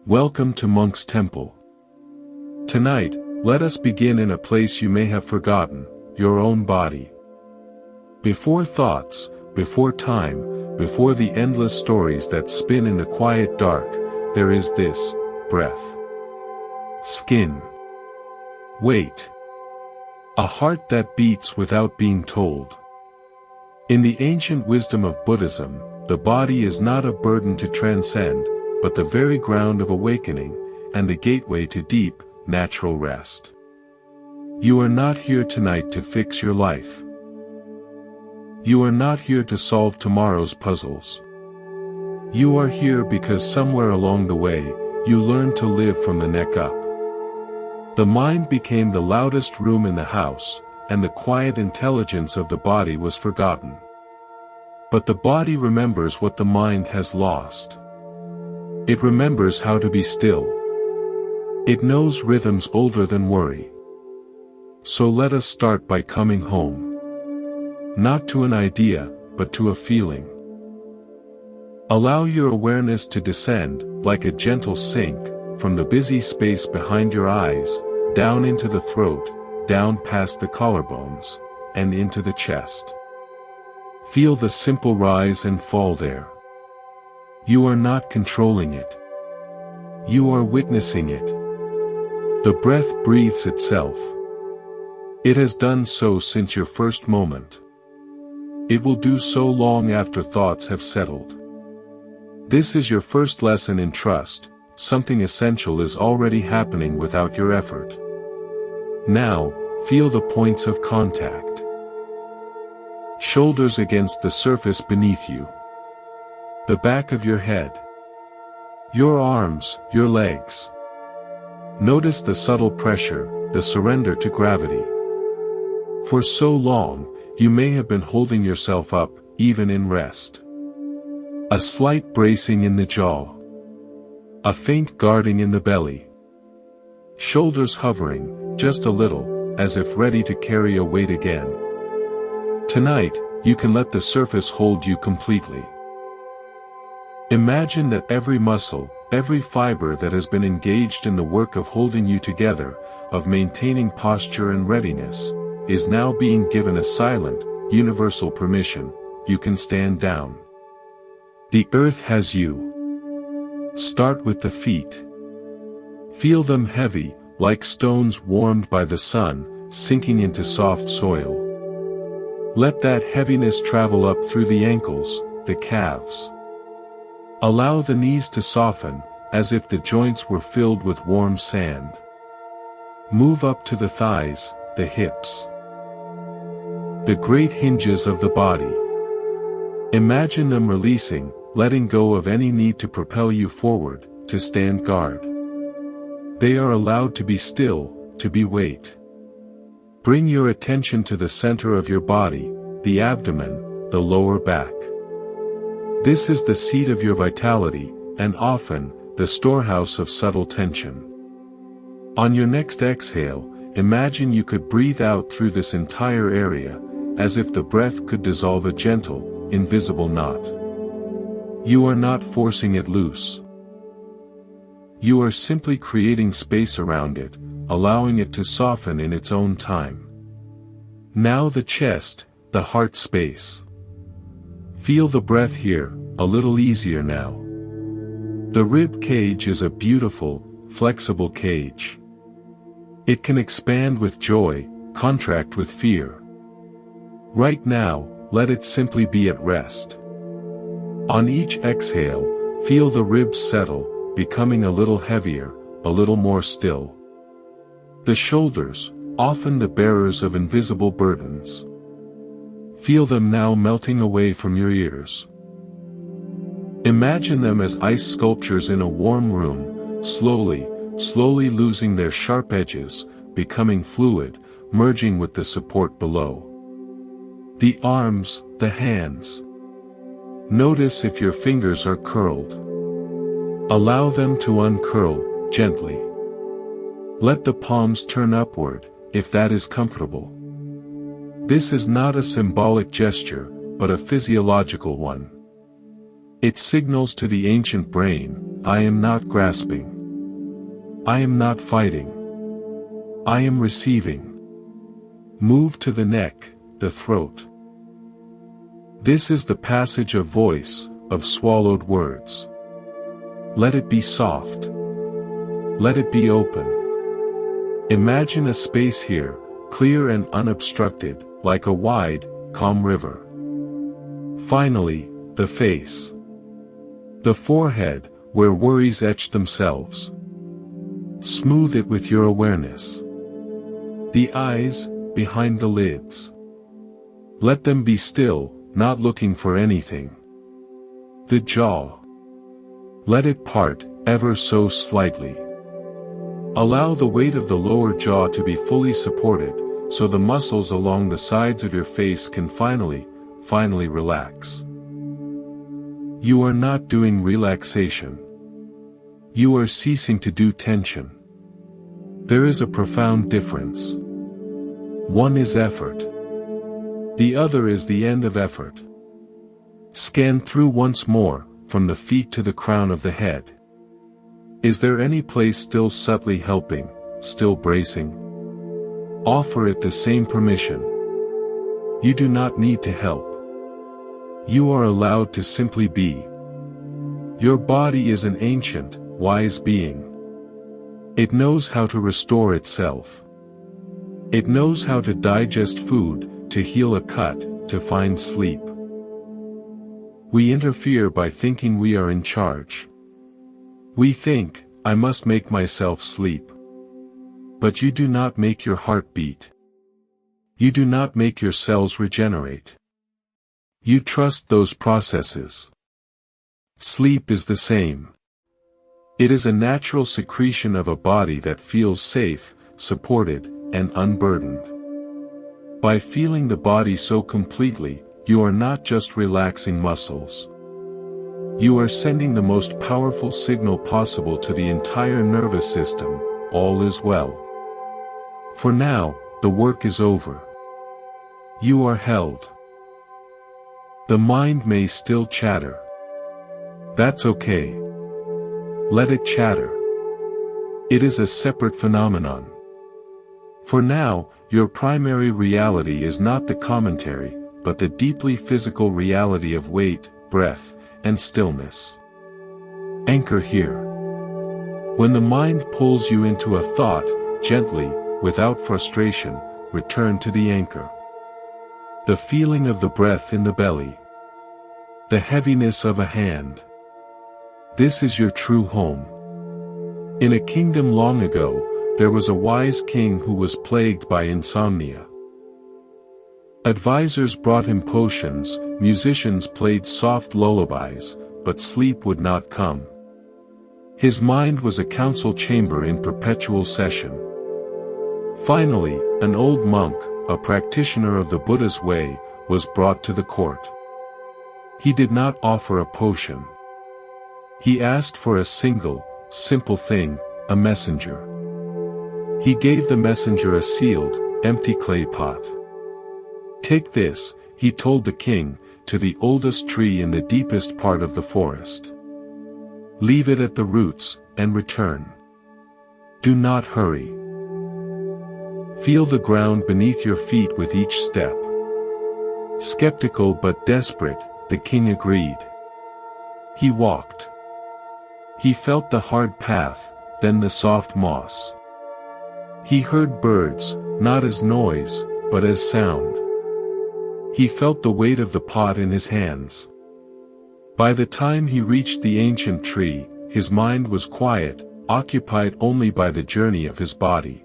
Welcome to Monk's Temple. Tonight, let us begin in a place you may have forgotten, your own body. Before thoughts, before time, before the endless stories that spin in the quiet dark, there is this: breath, skin, weight, a heart that beats without being told. In the ancient wisdom of Buddhism, the body is not a burden to transcend, but the very ground of awakening, and the gateway to deep, natural rest. You are not here tonight to fix your life. You are not here to solve tomorrow's puzzles. You are here because somewhere along the way, you learned to live from the neck up. The mind became the loudest room in the house, and the quiet intelligence of the body was forgotten. But the body remembers what the mind has lost. It remembers how to be still. It knows rhythms older than worry. So let us start by coming home. Not to an idea, but to a feeling. Allow your awareness to descend, like a gentle sink, from the busy space behind your eyes, down into the throat, down past the collarbones, and into the chest. Feel the simple rise and fall there. You are not controlling it. You are witnessing it. The breath breathes itself. It has done so since your first moment. It will do so long after thoughts have settled. This is your first lesson in trust. Something essential is already happening without your effort. Now, feel the points of contact. Shoulders against the surface beneath you. The back of your head. Your arms, your legs. Notice the subtle pressure, the surrender to gravity. For so long, you may have been holding yourself up, even in rest. A slight bracing in the jaw. A faint guarding in the belly. Shoulders hovering, just a little, as if ready to carry a weight again. Tonight, you can let the surface hold you completely. Imagine that every muscle, every fiber that has been engaged in the work of holding you together, of maintaining posture and readiness, is now being given a silent, universal permission: you can stand down. The earth has you. Start with the feet. Feel them heavy, like stones warmed by the sun, sinking into soft soil. Let that heaviness travel up through the ankles, the calves. Allow the knees to soften, as if the joints were filled with warm sand. Move up to the thighs, the hips. The great hinges of the body. Imagine them releasing, letting go of any need to propel you forward, to stand guard. They are allowed to be still, to be weight. Bring your attention to the center of your body, the abdomen, the lower back. This is the seat of your vitality, and often, the storehouse of subtle tension. On your next exhale, imagine you could breathe out through this entire area, as if the breath could dissolve a gentle, invisible knot. You are not forcing it loose. You are simply creating space around it, allowing it to soften in its own time. Now the chest, the heart space. Feel the breath here, a little easier now. The rib cage is a beautiful, flexible cage. It can expand with joy, contract with fear. Right now, let it simply be at rest. On each exhale, feel the ribs settle, becoming a little heavier, a little more still. The shoulders, often the bearers of invisible burdens. Feel them now melting away from your ears. Imagine them as ice sculptures in a warm room, slowly losing their sharp edges, becoming fluid, merging with the support below. The arms, the hands. Notice if your fingers are curled. Allow them to uncurl, gently. Let the palms turn upward, if that is comfortable. This is not a symbolic gesture, but a physiological one. It signals to the ancient brain, I am not grasping. I am not fighting. I am receiving. Move to the neck, the throat. This is the passage of voice, of swallowed words. Let it be soft. Let it be open. Imagine a space here, clear and unobstructed, like a wide, calm river. Finally, the face. The forehead, where worries etch themselves. Smooth it with your awareness. The eyes, behind the lids. Let them be still, not looking for anything. The jaw. Let it part, ever so slightly. Allow the weight of the lower jaw to be fully supported, so the muscles along the sides of your face can finally relax. You are not doing relaxation. You are ceasing to do tension. There is a profound difference. One is effort. The other is the end of effort. Scan through once more, from the feet to the crown of the head. Is there any place still subtly helping, still bracing? Offer it the same permission. You do not need to help. You are allowed to simply be. Your body is an ancient, wise being. It knows how to restore itself. It knows how to digest food, to heal a cut, to find sleep. We interfere by thinking we are in charge. We think, I must make myself sleep. But you do not make your heart beat. You do not make your cells regenerate. You trust those processes. Sleep is the same. It is a natural secretion of a body that feels safe, supported, and unburdened. By feeling the body so completely, you are not just relaxing muscles. You are sending the most powerful signal possible to the entire nervous system, all is well. For now, the work is over. You are held. The mind may still chatter. That's okay. Let it chatter. It is a separate phenomenon. For now, your primary reality is not the commentary, but the deeply physical reality of weight, breath, and stillness. Anchor here. When the mind pulls you into a thought, gently, without frustration, return to the anchor. The feeling of the breath in the belly. The heaviness of a hand. This is your true home. In a kingdom long ago, there was a wise king who was plagued by insomnia. Advisors brought him potions, musicians played soft lullabies, but sleep would not come. His mind was a council chamber in perpetual session. Finally, an old monk, a practitioner of the Buddhist way, was brought to the court. He did not offer a potion. He asked for a single, simple thing, a messenger. He gave the messenger a sealed, empty clay pot. Take this, he told the king, to the oldest tree in the deepest part of the forest. Leave it at the roots, and return. Do not hurry. Feel the ground beneath your feet with each step. Skeptical but desperate, the king agreed. He walked. He felt the hard path, then the soft moss. He heard birds, not as noise, but as sound. He felt the weight of the pot in his hands. By the time he reached the ancient tree, his mind was quiet, occupied only by the journey of his body.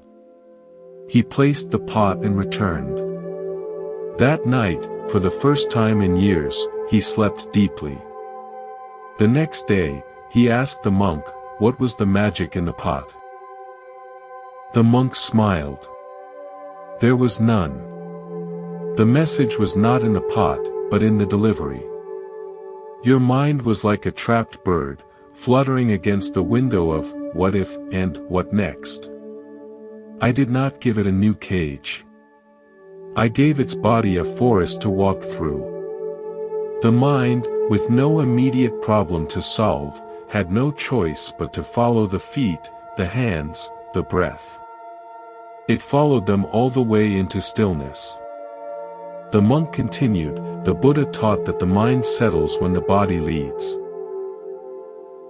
He placed the pot and returned. That night, for the first time in years, he slept deeply. The next day, he asked the monk, what was the magic in the pot? The monk smiled. There was none. The message was not in the pot, but in the delivery. Your mind was like a trapped bird, fluttering against the window of what if and what next. I did not give it a new cage. I gave its body a forest to walk through. The mind, with no immediate problem to solve, had no choice but to follow the feet, the hands, the breath. It followed them all the way into stillness. The monk continued, the Buddha taught that the mind settles when the body leads.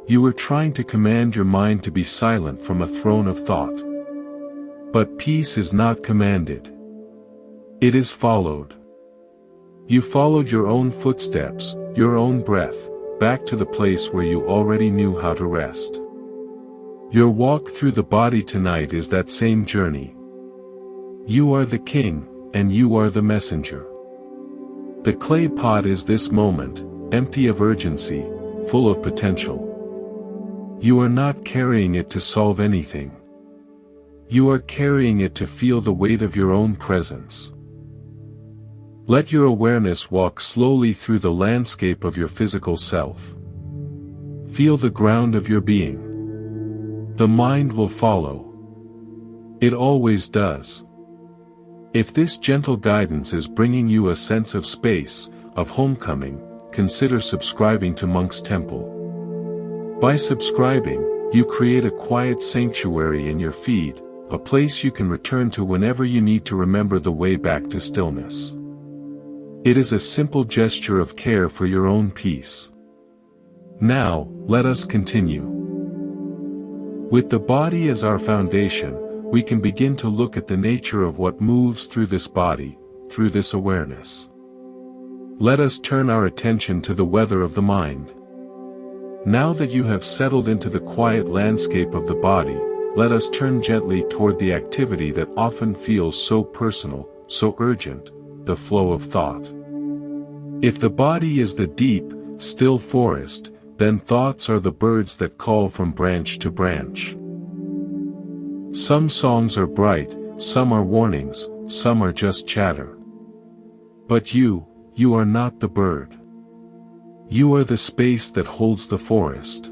You were trying to command your mind to be silent from a throne of thought. But peace is not commanded. It is followed. You followed your own footsteps, your own breath, back to the place where you already knew how to rest. Your walk through the body tonight is that same journey. You are the king, and you are the messenger. The clay pot is this moment, empty of urgency, full of potential. You are not carrying it to solve anything. You are carrying it to feel the weight of your own presence. Let your awareness walk slowly through the landscape of your physical self. Feel the ground of your being. The mind will follow. It always does. If this gentle guidance is bringing you a sense of space, of homecoming, consider subscribing to Monk's Temple. By subscribing, you create a quiet sanctuary in your feed, a place you can return to whenever you need to remember the way back to stillness. It is a simple gesture of care for your own peace. Now, let us continue. With the body as our foundation, we can begin to look at the nature of what moves through this body, through this awareness. Let us turn our attention to the weather of the mind. Now that you have settled into the quiet landscape of the body, let us turn gently toward the activity that often feels so personal, so urgent, the flow of thought. If the body is the deep, still forest, then thoughts are the birds that call from branch to branch. Some songs are bright, some are warnings, some are just chatter. But you are not the bird. You are the space that holds the forest.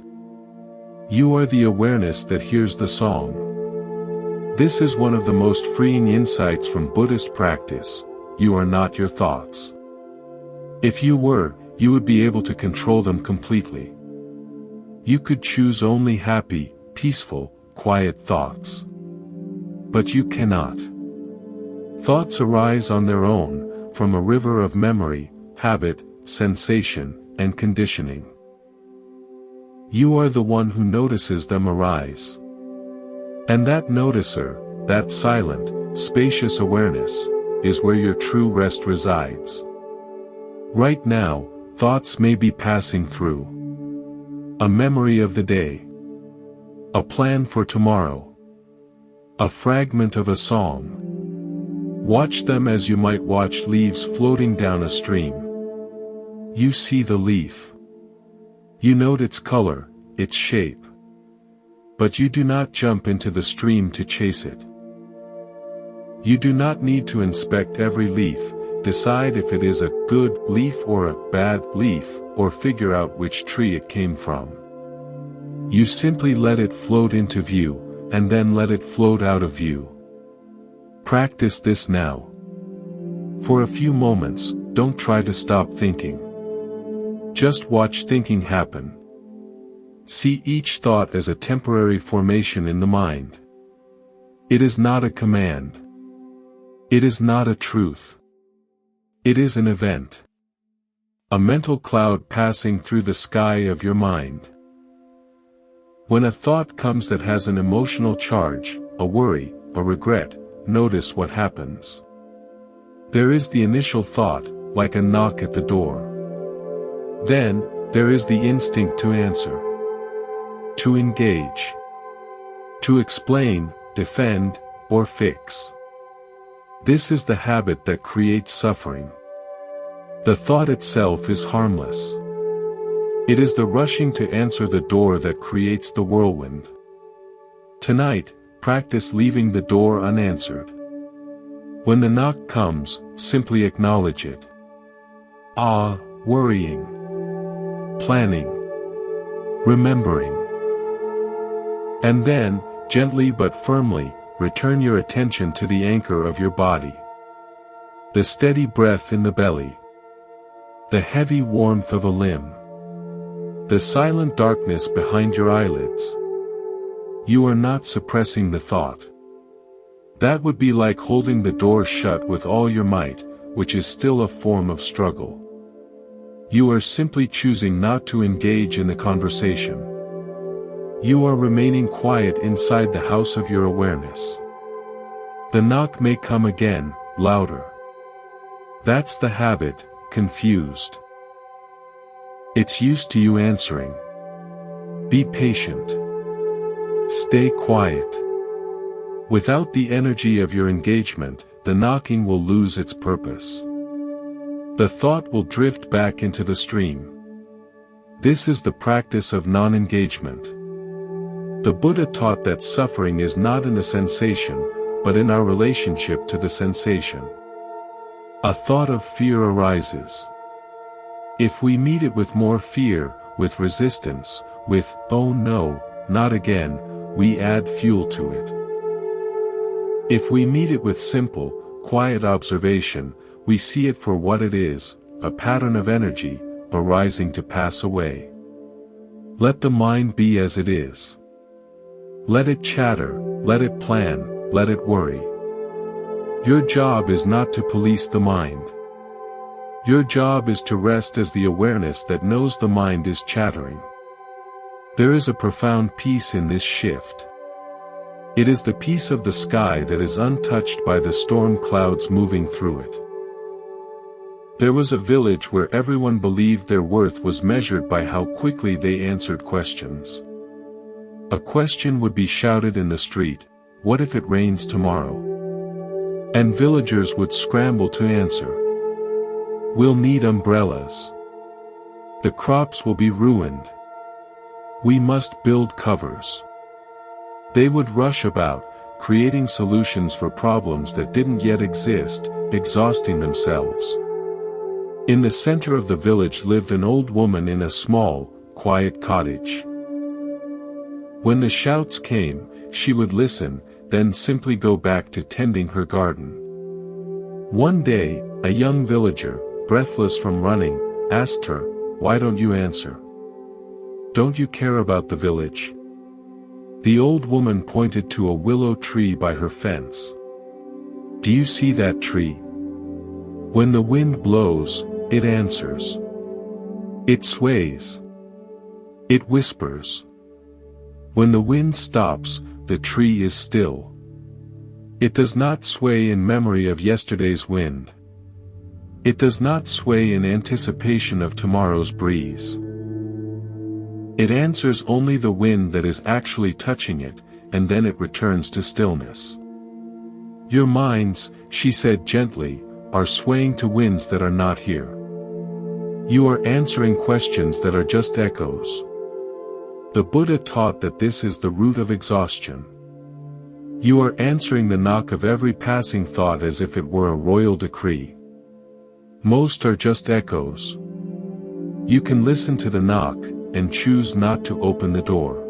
You are the awareness that hears the song. This is one of the most freeing insights from Buddhist practice. You are not your thoughts. If you were, you would be able to control them completely. You could choose only happy, peaceful, quiet thoughts. But you cannot. Thoughts arise on their own, from a river of memory, habit, sensation, and conditioning. You are the one who notices them arise. And that noticer, that silent, spacious awareness, is where your true rest resides. Right now, thoughts may be passing through. A memory of the day. A plan for tomorrow. A fragment of a song. Watch them as you might watch leaves floating down a stream. You see the leaf. You note its color, its shape. But you do not jump into the stream to chase it. You do not need to inspect every leaf, decide if it is a good leaf or a bad leaf, or figure out which tree it came from. You simply let it float into view, and then let it float out of view. Practice this now. For a few moments, don't try to stop thinking. Just watch thinking happen. See each thought as a temporary formation in the mind. It is not a command. It is not a truth. It is an event. A mental cloud passing through the sky of your mind. When a thought comes that has an emotional charge, a worry, a regret, notice what happens. There is the initial thought, like a knock at the door. Then, there is the instinct to answer. To engage. To explain, defend, or fix. This is the habit that creates suffering. The thought itself is harmless. It is the rushing to answer the door that creates the whirlwind. Tonight, practice leaving the door unanswered. When the knock comes, simply acknowledge it. Worrying. Planning. Remembering. And then, gently but firmly, return your attention to the anchor of your body. The steady breath in the belly. The heavy warmth of a limb. The silent darkness behind your eyelids. You are not suppressing the thought. That would be like holding the door shut with all your might, which is still a form of struggle. You are simply choosing not to engage in the conversation. You are remaining quiet inside the house of your awareness. The knock may come again, louder. That's the habit, confused. It's used to you answering. Be patient. Stay quiet. Without the energy of your engagement, the knocking will lose its purpose. The thought will drift back into the stream. This is the practice of non-engagement. The Buddha taught that suffering is not in the sensation, but in our relationship to the sensation. A thought of fear arises. If we meet it with more fear, with resistance, with, "Oh no, not again," we add fuel to it. If we meet it with simple, quiet observation, we see it for what it is, a pattern of energy, arising to pass away. Let the mind be as it is. Let it chatter, let it plan, let it worry. Your job is not to police the mind. Your job is to rest as the awareness that knows the mind is chattering. There is a profound peace in this shift. It is the peace of the sky that is untouched by the storm clouds moving through it. There was a village where everyone believed their worth was measured by how quickly they answered questions. A question would be shouted in the street, "What if it rains tomorrow?" And villagers would scramble to answer. "We'll need umbrellas. The crops will be ruined. We must build covers." They would rush about, creating solutions for problems that didn't yet exist, exhausting themselves. In the center of the village lived an old woman in a small, quiet cottage. When the shouts came, she would listen, then simply go back to tending her garden. One day, a young villager, breathless from running, asked her, "Why don't you answer? Don't you care about the village?" The old woman pointed to a willow tree by her fence. "Do you see that tree? When the wind blows, it answers. It sways. It whispers. When the wind stops, the tree is still. It does not sway in memory of yesterday's wind. It does not sway in anticipation of tomorrow's breeze. It answers only the wind that is actually touching it, and then it returns to stillness. Your minds," she said gently, "are swaying to winds that are not here. You are answering questions that are just echoes." The Buddha taught that this is the root of exhaustion. You are answering the knock of every passing thought as if it were a royal decree. Most are just echoes. You can listen to the knock, and choose not to open the door.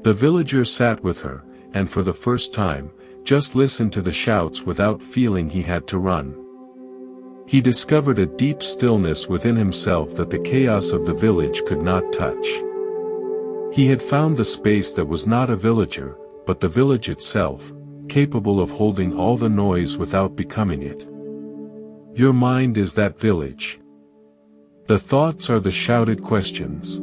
The villager sat with her, and for the first time, just listened to the shouts without feeling he had to run. He discovered a deep stillness within himself that the chaos of the village could not touch. He had found the space that was not a villager, but the village itself, capable of holding all the noise without becoming it. Your mind is that village. The thoughts are the shouted questions.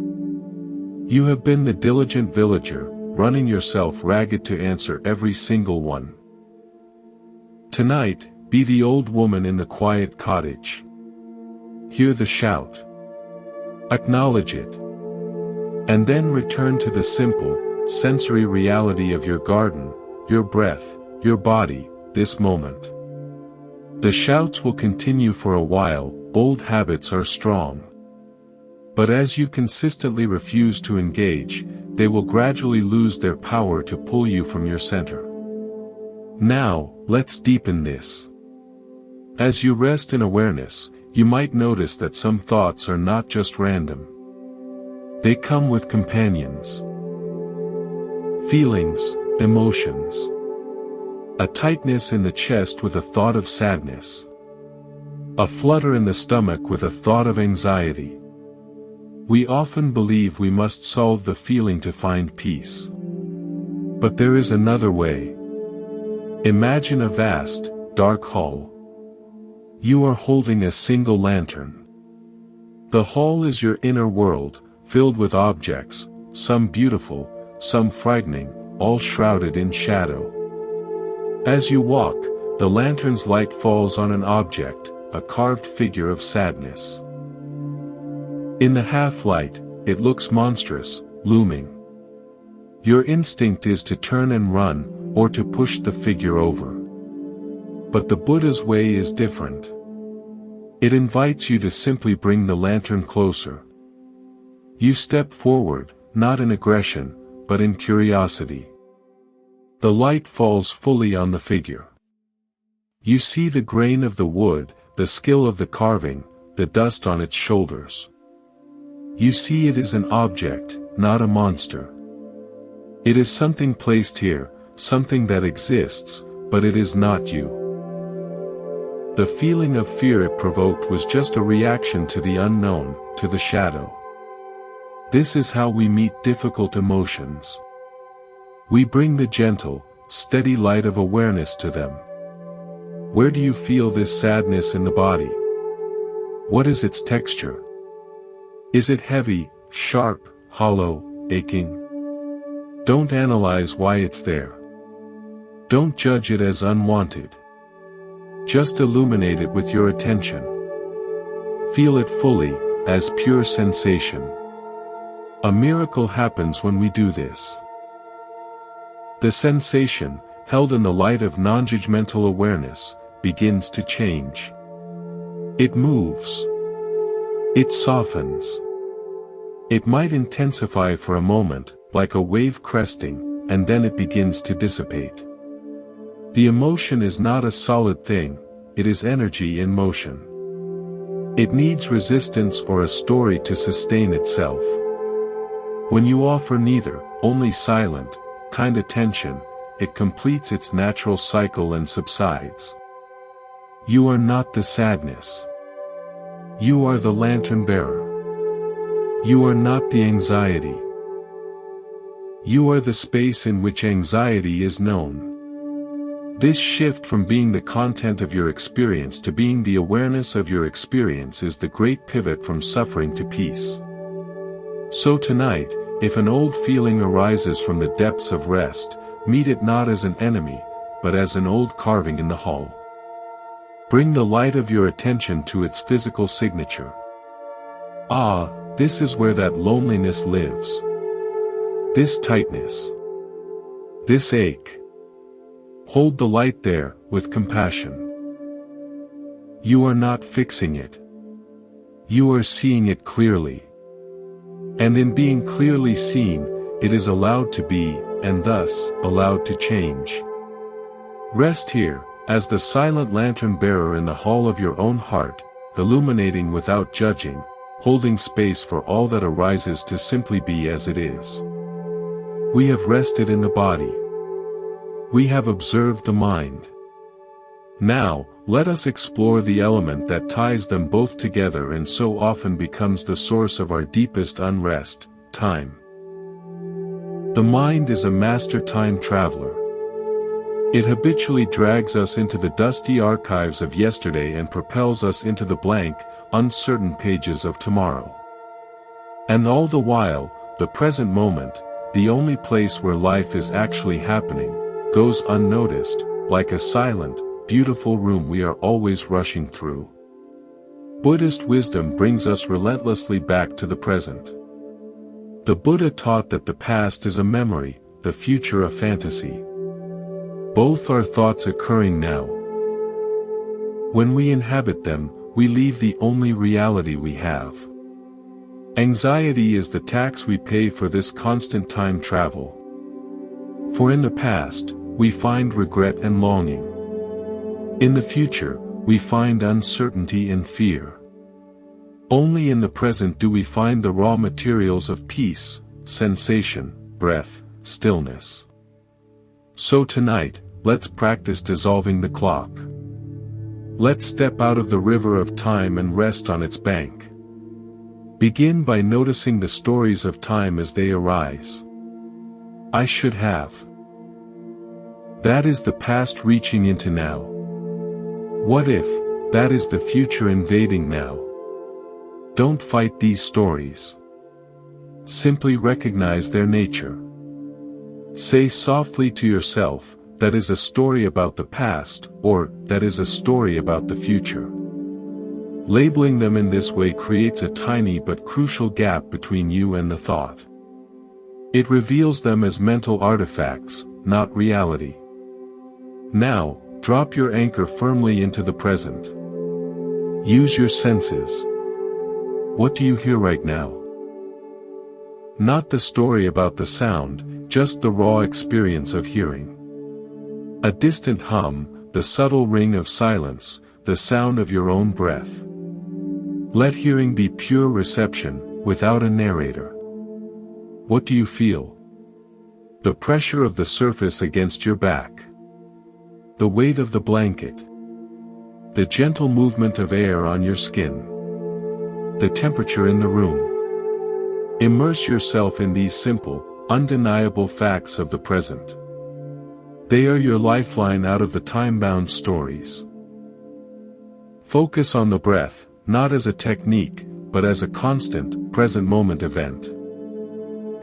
You have been the diligent villager, running yourself ragged to answer every single one. Tonight, be the old woman in the quiet cottage. Hear the shout. Acknowledge it. And then return to the simple, sensory reality of your garden, your breath, your body, this moment. The shouts will continue for a while. Old habits are strong. But as you consistently refuse to engage, they will gradually lose their power to pull you from your center. Now, let's deepen this. As you rest in awareness, you might notice that some thoughts are not just random. They come with companions. Feelings, emotions. A tightness in the chest with a thought of sadness. A flutter in the stomach with a thought of anxiety. We often believe we must solve the feeling to find peace. But there is another way. Imagine a vast, dark hall. You are holding a single lantern. The hall is your inner world, filled with objects, some beautiful, some frightening, all shrouded in shadow. As you walk, the lantern's light falls on an object, a carved figure of sadness. In the half-light, it looks monstrous, looming. Your instinct is to turn and run, or to push the figure over. But the Buddha's way is different. It invites you to simply bring the lantern closer. You step forward, not in aggression, but in curiosity. The light falls fully on the figure. You see the grain of the wood, the skill of the carving, the dust on its shoulders. You see it is an object, not a monster. It is something placed here, something that exists, but it is not you. The feeling of fear it provoked was just a reaction to the unknown, to the shadow. This is how we meet difficult emotions. We bring the gentle, steady light of awareness to them. Where do you feel this sadness in the body? What is its texture? Is it heavy, sharp, hollow, aching? Don't analyze why it's there. Don't judge it as unwanted. Just illuminate it with your attention. Feel it fully, as pure sensation. A miracle happens when we do this. The sensation, held in the light of non-judgmental awareness, begins to change. It moves. It softens. It might intensify for a moment, like a wave cresting, and then it begins to dissipate. The emotion is not a solid thing, it is energy in motion. It needs resistance or a story to sustain itself. When you offer neither, only silent, kind attention, it completes its natural cycle and subsides. You are not the sadness. You are the lantern bearer. You are not the anxiety. You are the space in which anxiety is known. This shift from being the content of your experience to being the awareness of your experience is the great pivot from suffering to peace. So tonight, if an old feeling arises from the depths of rest, meet it not as an enemy, but as an old carving in the hall. Bring the light of your attention to its physical signature. Ah, this is where that loneliness lives. This tightness. This ache. Hold the light there, with compassion. You are not fixing it. You are seeing it clearly. And in being clearly seen, it is allowed to be, and thus, allowed to change. Rest here, as the silent lantern bearer in the hall of your own heart, illuminating without judging, holding space for all that arises to simply be as it is. We have rested in the body. We have observed the mind. Now, let us explore the element that ties them both together and so often becomes the source of our deepest unrest, time. The mind is a master time traveler. It habitually drags us into the dusty archives of yesterday and propels us into the blank, uncertain pages of tomorrow. And all the while, the present moment, the only place where life is actually happening, goes unnoticed, like a silent, beautiful room we are always rushing through. Buddhist wisdom brings us relentlessly back to the present. The Buddha taught that the past is a memory, the future a fantasy. Both are thoughts occurring now. When we inhabit them, we leave the only reality we have. Anxiety is the tax we pay for this constant time travel. For in the past, we find regret and longing. In the future, we find uncertainty and fear. Only in the present do we find the raw materials of peace, sensation, breath, stillness. So tonight, let's practice dissolving the clock. Let's step out of the river of time and rest on its bank. Begin by noticing the stories of time as they arise. I should have. That is the past reaching into now. What if, that is the future invading now? Don't fight these stories. Simply recognize their nature. Say softly to yourself, that is a story about the past, or, that is a story about the future. Labeling them in this way creates a tiny but crucial gap between you and the thought. It reveals them as mental artifacts, not reality. Now, drop your anchor firmly into the present. Use your senses. What do you hear right now? Not the story about the sound, just the raw experience of hearing. A distant hum, the subtle ring of silence, the sound of your own breath. Let hearing be pure reception, without a narrator. What do you feel? The pressure of the surface against your back. The weight of the blanket. The gentle movement of air on your skin. The temperature in the room. Immerse yourself in these simple, undeniable facts of the present. They are your lifeline out of the time-bound stories. Focus on the breath, not as a technique, but as a constant, present-moment event.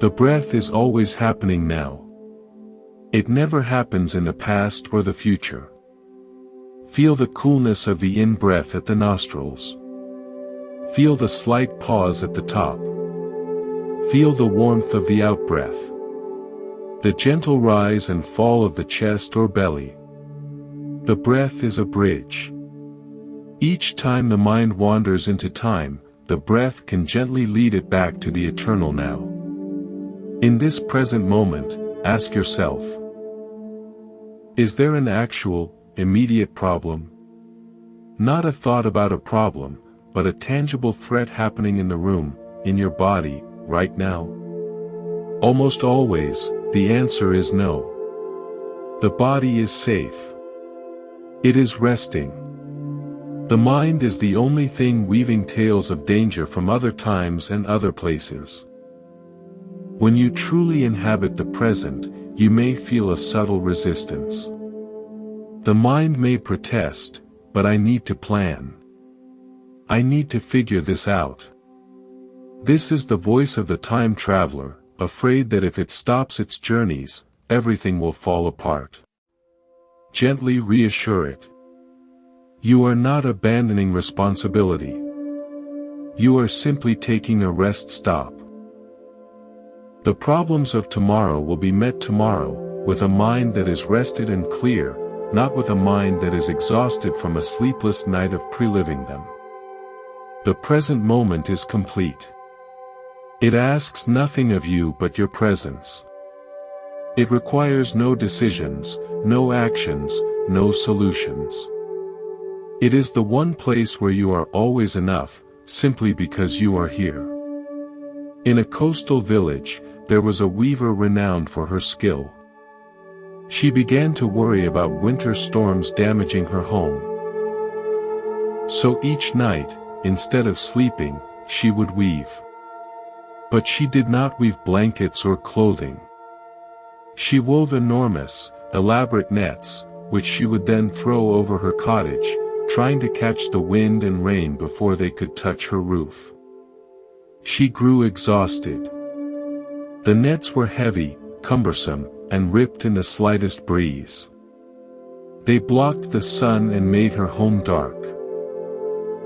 The breath is always happening now. It never happens in the past or the future. Feel the coolness of the in-breath at the nostrils. Feel the slight pause at the top. Feel the warmth of the out-breath. The gentle rise and fall of the chest or belly. The breath is a bridge. Each time the mind wanders into time, the breath can gently lead it back to the eternal now. In this present moment, ask yourself, is there an actual, immediate problem? Not a thought about a problem, but a tangible threat happening in the room, in your body, right now? Almost always, the answer is no. The body is safe. It is resting. The mind is the only thing weaving tales of danger from other times and other places. When you truly inhabit the present, you may feel a subtle resistance. The mind may protest, but I need to plan. I need to figure this out. This is the voice of the time traveler, afraid that if it stops its journeys, everything will fall apart. Gently reassure it. You are not abandoning responsibility. You are simply taking a rest stop. The problems of tomorrow will be met tomorrow, with a mind that is rested and clear, not with a mind that is exhausted from a sleepless night of pre-living them. The present moment is complete. It asks nothing of you but your presence. It requires no decisions, no actions, no solutions. It is the one place where you are always enough, simply because you are here. In a coastal village, there was a weaver renowned for her skill. She began to worry about winter storms damaging her home. So each night, instead of sleeping, she would weave. But she did not weave blankets or clothing. She wove enormous, elaborate nets, which she would then throw over her cottage, trying to catch the wind and rain before they could touch her roof. She grew exhausted. The nets were heavy, cumbersome, and ripped in the slightest breeze. They blocked the sun and made her home dark.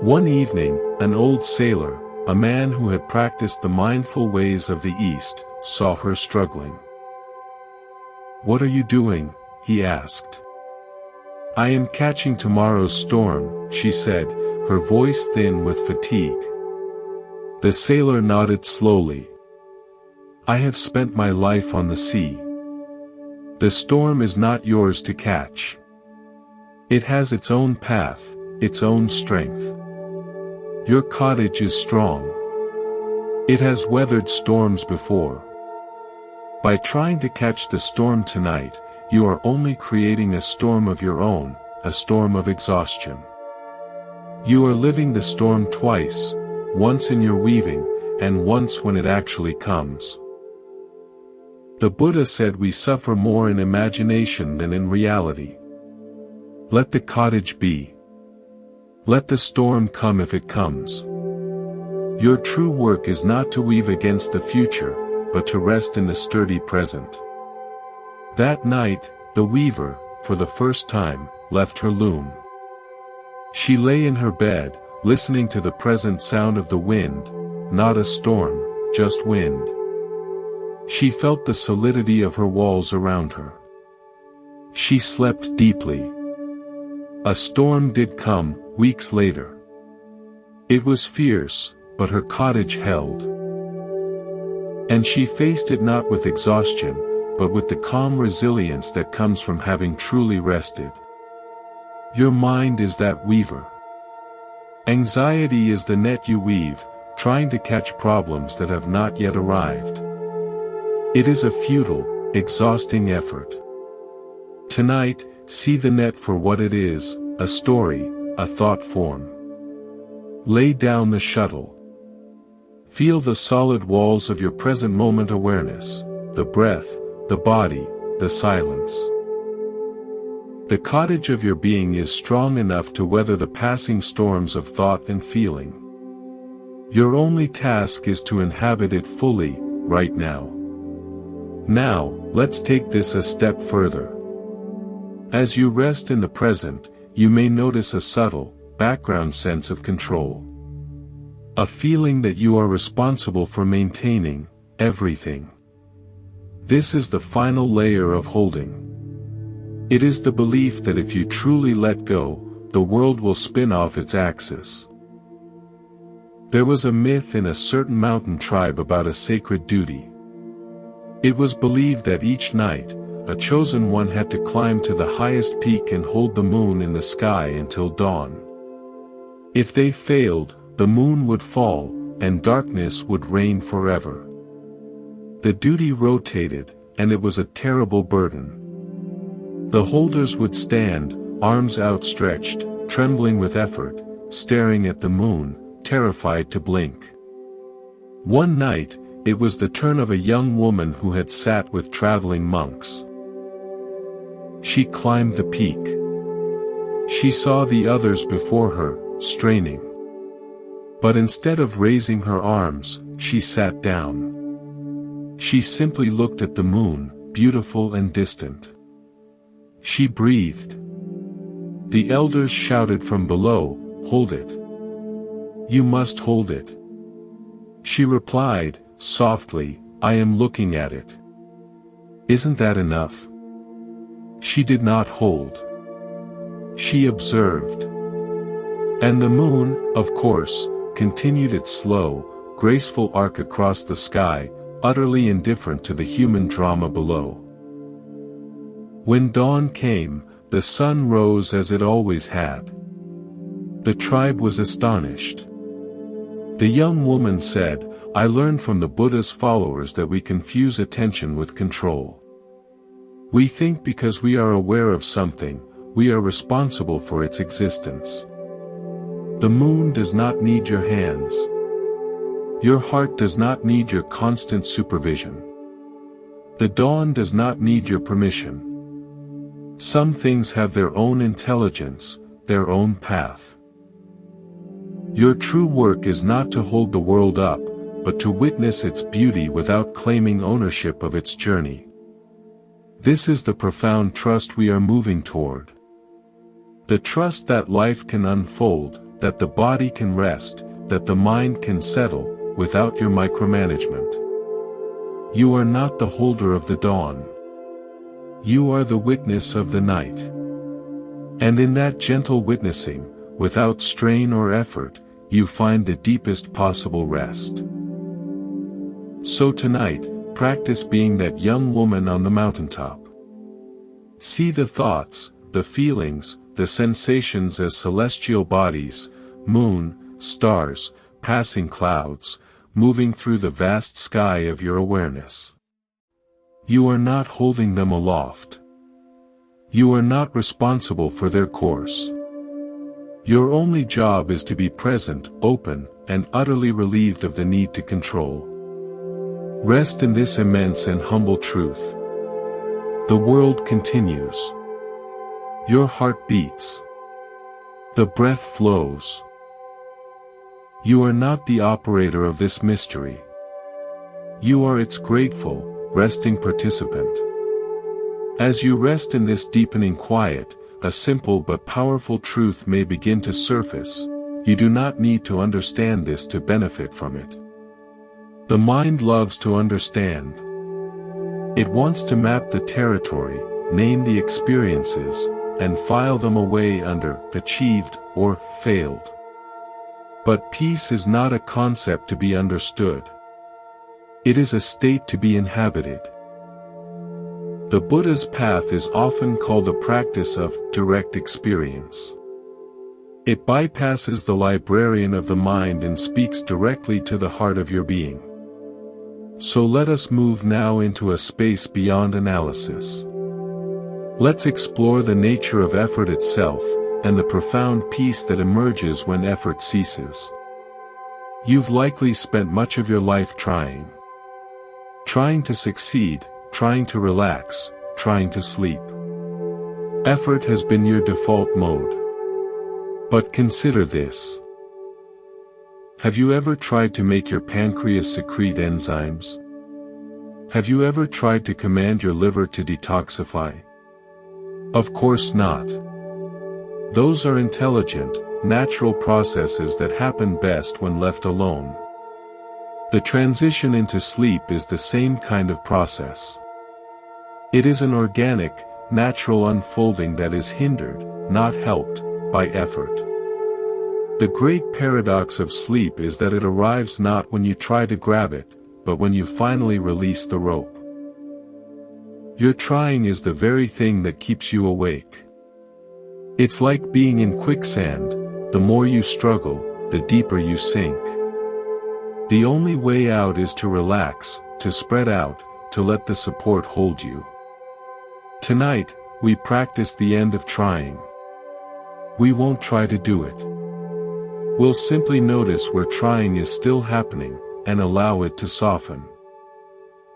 One evening, an old sailor, a man who had practiced the mindful ways of the East, saw her struggling. "What are you doing?" he asked. "I am catching tomorrow's storm," she said, her voice thin with fatigue. The sailor nodded slowly. "I have spent my life on the sea. The storm is not yours to catch. It has its own path, its own strength. Your cottage is strong. It has weathered storms before. By trying to catch the storm tonight, you are only creating a storm of your own, a storm of exhaustion. You are living the storm twice, once in your weaving, and once when it actually comes." The Buddha said we suffer more in imagination than in reality. Let the cottage be. Let the storm come if it comes. Your true work is not to weave against the future, but to rest in the sturdy present. That night, the weaver, for the first time, left her loom. She lay in her bed, listening to the present sound of the wind, not a storm, just wind. She felt the solidity of her walls around her. She slept deeply. A storm did come, weeks later. It was fierce, but her cottage held. And she faced it not with exhaustion, but with the calm resilience that comes from having truly rested. Your mind is that weaver. Anxiety is the net you weave, trying to catch problems that have not yet arrived. It is a futile, exhausting effort. Tonight, see the net for what it is, a story, a thought form. Lay down the shuttle. Feel the solid walls of your present moment awareness, the breath, the body, the silence. The cottage of your being is strong enough to weather the passing storms of thought and feeling. Your only task is to inhabit it fully, right now. Now, let's take this a step further. As you rest in the present, you may notice a subtle, background sense of control. A feeling that you are responsible for maintaining everything. This is the final layer of holding. It is the belief that if you truly let go, the world will spin off its axis. There was a myth in a certain mountain tribe about a sacred duty. It was believed that each night, a chosen one had to climb to the highest peak and hold the moon in the sky until dawn. If they failed, the moon would fall, and darkness would reign forever. The duty rotated, and it was a terrible burden. The holders would stand, arms outstretched, trembling with effort, staring at the moon, terrified to blink. One night, it was the turn of a young woman who had sat with traveling monks. She climbed the peak. She saw the others before her, straining. But instead of raising her arms, she sat down. She simply looked at the moon, beautiful and distant. She breathed. The elders shouted from below, "Hold it. You must hold it." She replied, softly, "I am looking at it. Isn't that enough?" She did not hold. She observed. And the moon, of course, continued its slow, graceful arc across the sky, utterly indifferent to the human drama below. When dawn came, the sun rose as it always had. The tribe was astonished. The young woman said, "I learned from the Buddha's followers that we confuse attention with control. We think because we are aware of something, we are responsible for its existence. The moon does not need your hands. Your heart does not need your constant supervision. The dawn does not need your permission. Some things have their own intelligence, their own path. Your true work is not to hold the world up, but to witness its beauty without claiming ownership of its journey. This is the profound trust we are moving toward. The trust that life can unfold, that the body can rest, that the mind can settle, without your micromanagement. You are not the holder of the dawn. You are the witness of the night. And in that gentle witnessing, without strain or effort, you find the deepest possible rest. So tonight, practice being that young woman on the mountaintop. See the thoughts, the feelings, the sensations as celestial bodies, moon, stars, passing clouds, moving through the vast sky of your awareness. You are not holding them aloft. You are not responsible for their course. Your only job is to be present, open, and utterly relieved of the need to control. Rest in this immense and humble truth. The world continues. Your heart beats. The breath flows. You are not the operator of this mystery. You are its grateful, resting participant. As you rest in this deepening quiet, a simple but powerful truth may begin to surface. You do not need to understand this to benefit from it. The mind loves to understand. It wants to map the territory, name the experiences, and file them away under achieved or failed. But peace is not a concept to be understood. It is a state to be inhabited. The Buddha's path is often called a practice of direct experience. It bypasses the librarian of the mind and speaks directly to the heart of your being. So let us move now into a space beyond analysis. Let's explore the nature of effort itself, and the profound peace that emerges when effort ceases. You've likely spent much of your life trying. Trying to succeed, trying to relax, trying to sleep. Effort has been your default mode. But consider this. Have you ever tried to make your pancreas secrete enzymes? Have you ever tried to command your liver to detoxify? Of course not. Those are intelligent, natural processes that happen best when left alone. The transition into sleep is the same kind of process. It is an organic, natural unfolding that is hindered, not helped, by effort. The great paradox of sleep is that it arrives not when you try to grab it, but when you finally release the rope. Your trying is the very thing that keeps you awake. It's like being in quicksand. The more you struggle, the deeper you sink. The only way out is to relax, to spread out, to let the support hold you. Tonight, we practice the end of trying. We won't try to do it. We'll simply notice where trying is still happening, and allow it to soften.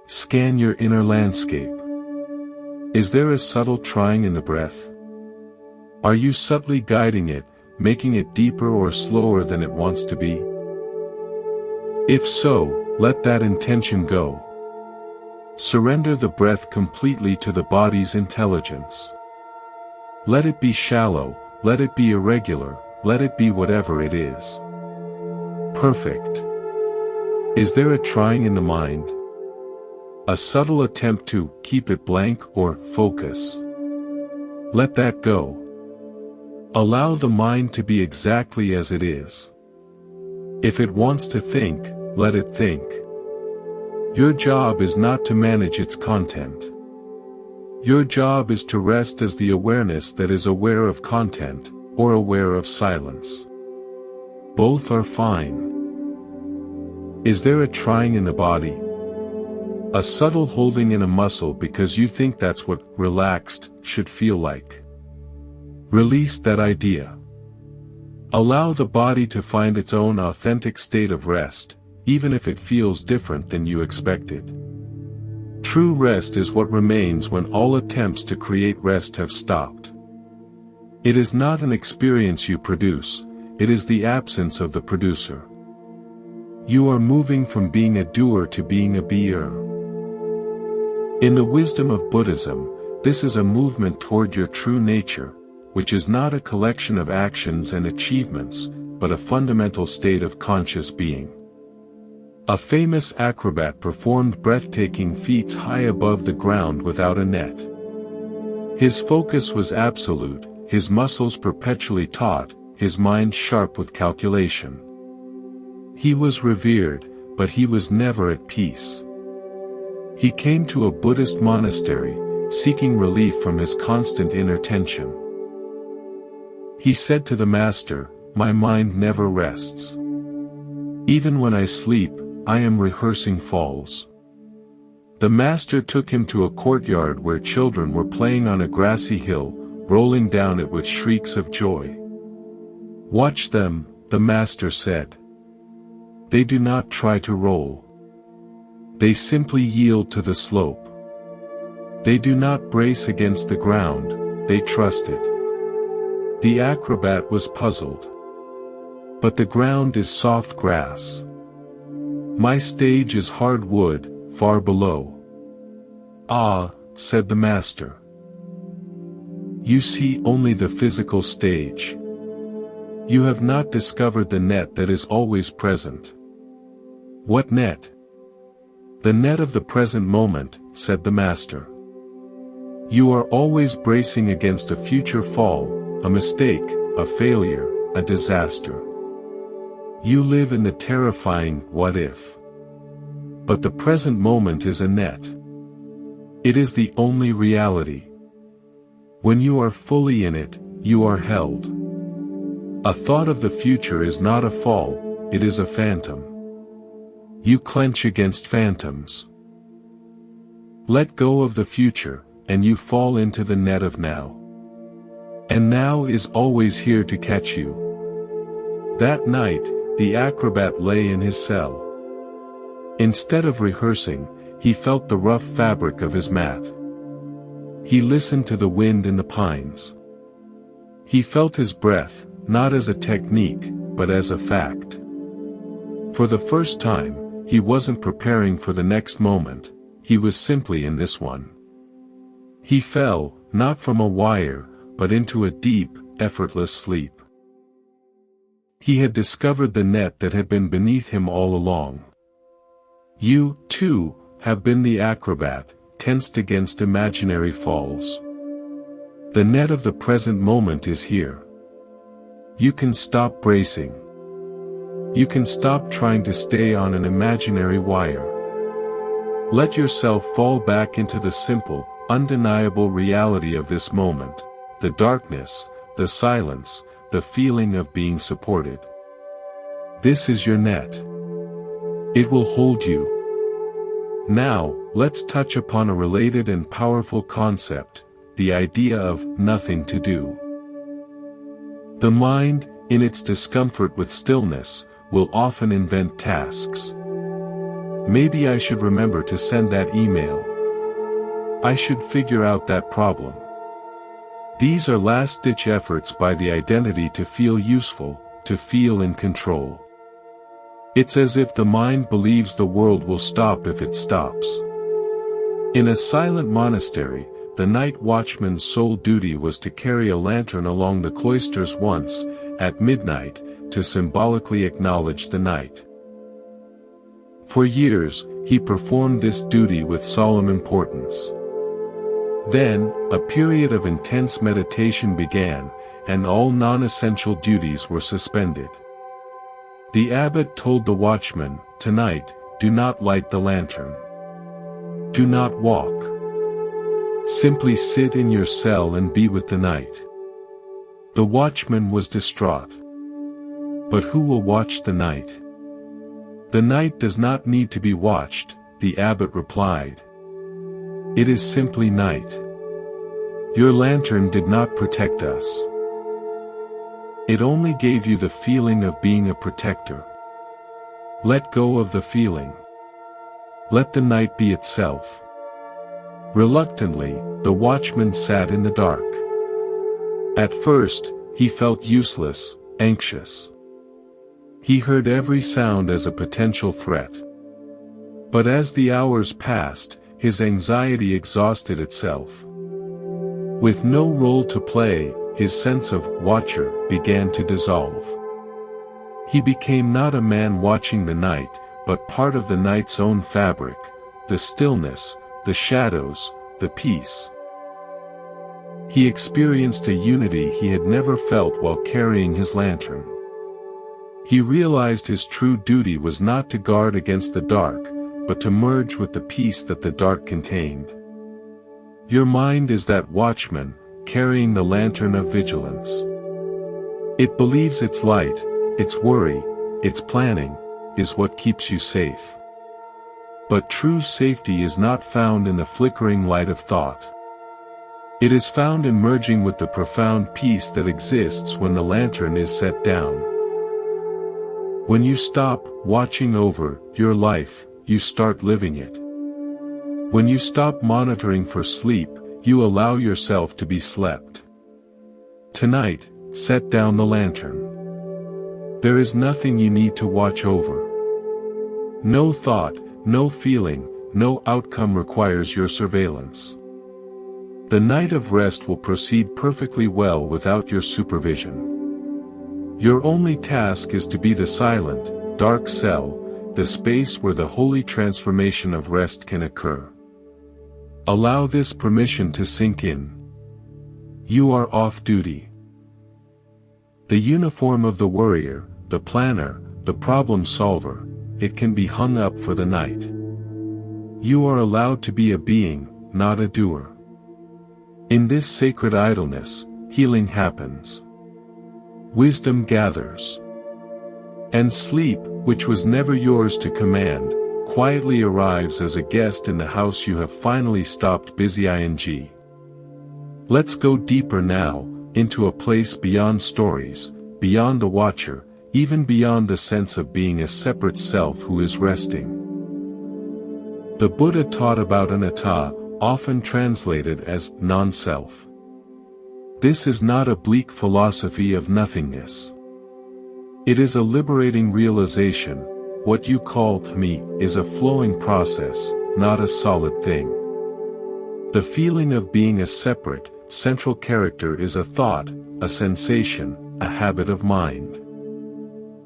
Scan your inner landscape. Is there a subtle trying in the breath? Are you subtly guiding it, making it deeper or slower than it wants to be? If so, let that intention go. Surrender the breath completely to the body's intelligence. Let it be shallow, let it be irregular, let it be whatever it is. Perfect. Is there a trying in the mind? A subtle attempt to keep it blank or focus? Let that go. Allow the mind to be exactly as it is. If it wants to think, let it think. Your job is not to manage its content. Your job is to rest as the awareness that is aware of content, or aware of silence. Both are fine. Is there a trying in the body? A subtle holding in a muscle because you think that's what relaxed should feel like. Release that idea. Allow the body to find its own authentic state of rest, even if it feels different than you expected. True rest is what remains when all attempts to create rest have stopped. It is not an experience you produce, it is the absence of the producer. You are moving from being a doer to being a beer. In the wisdom of Buddhism, this is a movement toward your true nature, which is not a collection of actions and achievements, but a fundamental state of conscious being. A famous acrobat performed breathtaking feats high above the ground without a net. His focus was absolute, his muscles perpetually taut, his mind sharp with calculation. He was revered, but he was never at peace. He came to a Buddhist monastery, seeking relief from his constant inner tension. He said to the master, "My mind never rests. Even when I sleep, I am rehearsing falls." The master took him to a courtyard where children were playing on a grassy hill, rolling down it with shrieks of joy. "Watch them," the master said. "They do not try to roll. They simply yield to the slope. They do not brace against the ground, they trust it. The acrobat was puzzled. But the ground is soft grass. My stage is hard wood, far below. Ah, said the master. You see only the physical stage. You have not discovered the net that is always present. What net? The net of the present moment, said the master. You are always bracing against a future fall, a mistake, a failure, a disaster. You live in the terrifying what if. But the present moment is a net. It is the only reality. When you are fully in it, you are held. A thought of the future is not a fall, it is a phantom. You clench against phantoms. Let go of the future, and you fall into the net of now. And now is always here to catch you. That night, the acrobat lay in his cell. Instead of rehearsing, he felt the rough fabric of his mat. He listened to the wind in the pines. He felt his breath, not as a technique, but as a fact. For the first time, he wasn't preparing for the next moment, he was simply in this one. He fell, not from a wire, but into a deep, effortless sleep. He had discovered the net that had been beneath him all along. You, too, have been the acrobat, tensed against imaginary falls. The net of the present moment is here. You can stop bracing. You can stop trying to stay on an imaginary wire. Let yourself fall back into the simple, undeniable reality of this moment, the darkness, the silence, the feeling of being supported. This is your net. It will hold you. Now, let's touch upon a related and powerful concept, the idea of nothing to do. The mind, in its discomfort with stillness, will often invent tasks. Maybe I should remember to send that email. I should figure out that problem. These are last-ditch efforts by the identity to feel useful, to feel in control. It's as if the mind believes the world will stop if it stops. In a silent monastery, the night watchman's sole duty was to carry a lantern along the cloisters once, at midnight, to symbolically acknowledge the night. For years, he performed this duty with solemn importance. Then, a period of intense meditation began, and all non-essential duties were suspended. The abbot told the watchman, "Tonight, do not light the lantern. Do not walk. Simply sit in your cell and be with the night." The watchman was distraught. But who will watch the night? The night does not need to be watched, the abbot replied. It is simply night. Your lantern did not protect us. It only gave you the feeling of being a protector. Let go of the feeling. Let the night be itself. Reluctantly, the watchman sat in the dark. At first, he felt useless, anxious. He heard every sound as a potential threat. But as the hours passed, his anxiety exhausted itself. With no role to play, his sense of watcher began to dissolve. He became not a man watching the night, but part of the night's own fabric, the stillness, the shadows, the peace. He experienced a unity he had never felt while carrying his lantern. He realized his true duty was not to guard against the dark, but to merge with the peace that the dark contained. Your mind is that watchman, carrying the lantern of vigilance. It believes its light, its worry, its planning, is what keeps you safe. But true safety is not found in the flickering light of thought. It is found in merging with the profound peace that exists when the lantern is set down. When you stop watching over your life, you start living it. When you stop monitoring for sleep, you allow yourself to be slept. Tonight, set down the lantern. There is nothing you need to watch over. No thought, no feeling, no outcome requires your surveillance. The night of rest will proceed perfectly well without your supervision. Your only task is to be the silent, dark cell, the space where the holy transformation of rest can occur. Allow this permission to sink in. You are off duty. The uniform of the warrior, the planner, the problem solver, it can be hung up for the night. You are allowed to be a being, not a doer. In this sacred idleness, healing happens. Wisdom gathers. And sleep, which was never yours to command, quietly arrives as a guest in the house you have finally stopped busy ing. Let's go deeper now, into a place beyond stories, beyond the watcher, even beyond the sense of being a separate self who is resting. The Buddha taught about anatta, often translated as non-self. This is not a bleak philosophy of nothingness. It is a liberating realization. What you call me is a flowing process, not a solid thing. The feeling of being a separate, central character is a thought, a sensation, a habit of mind.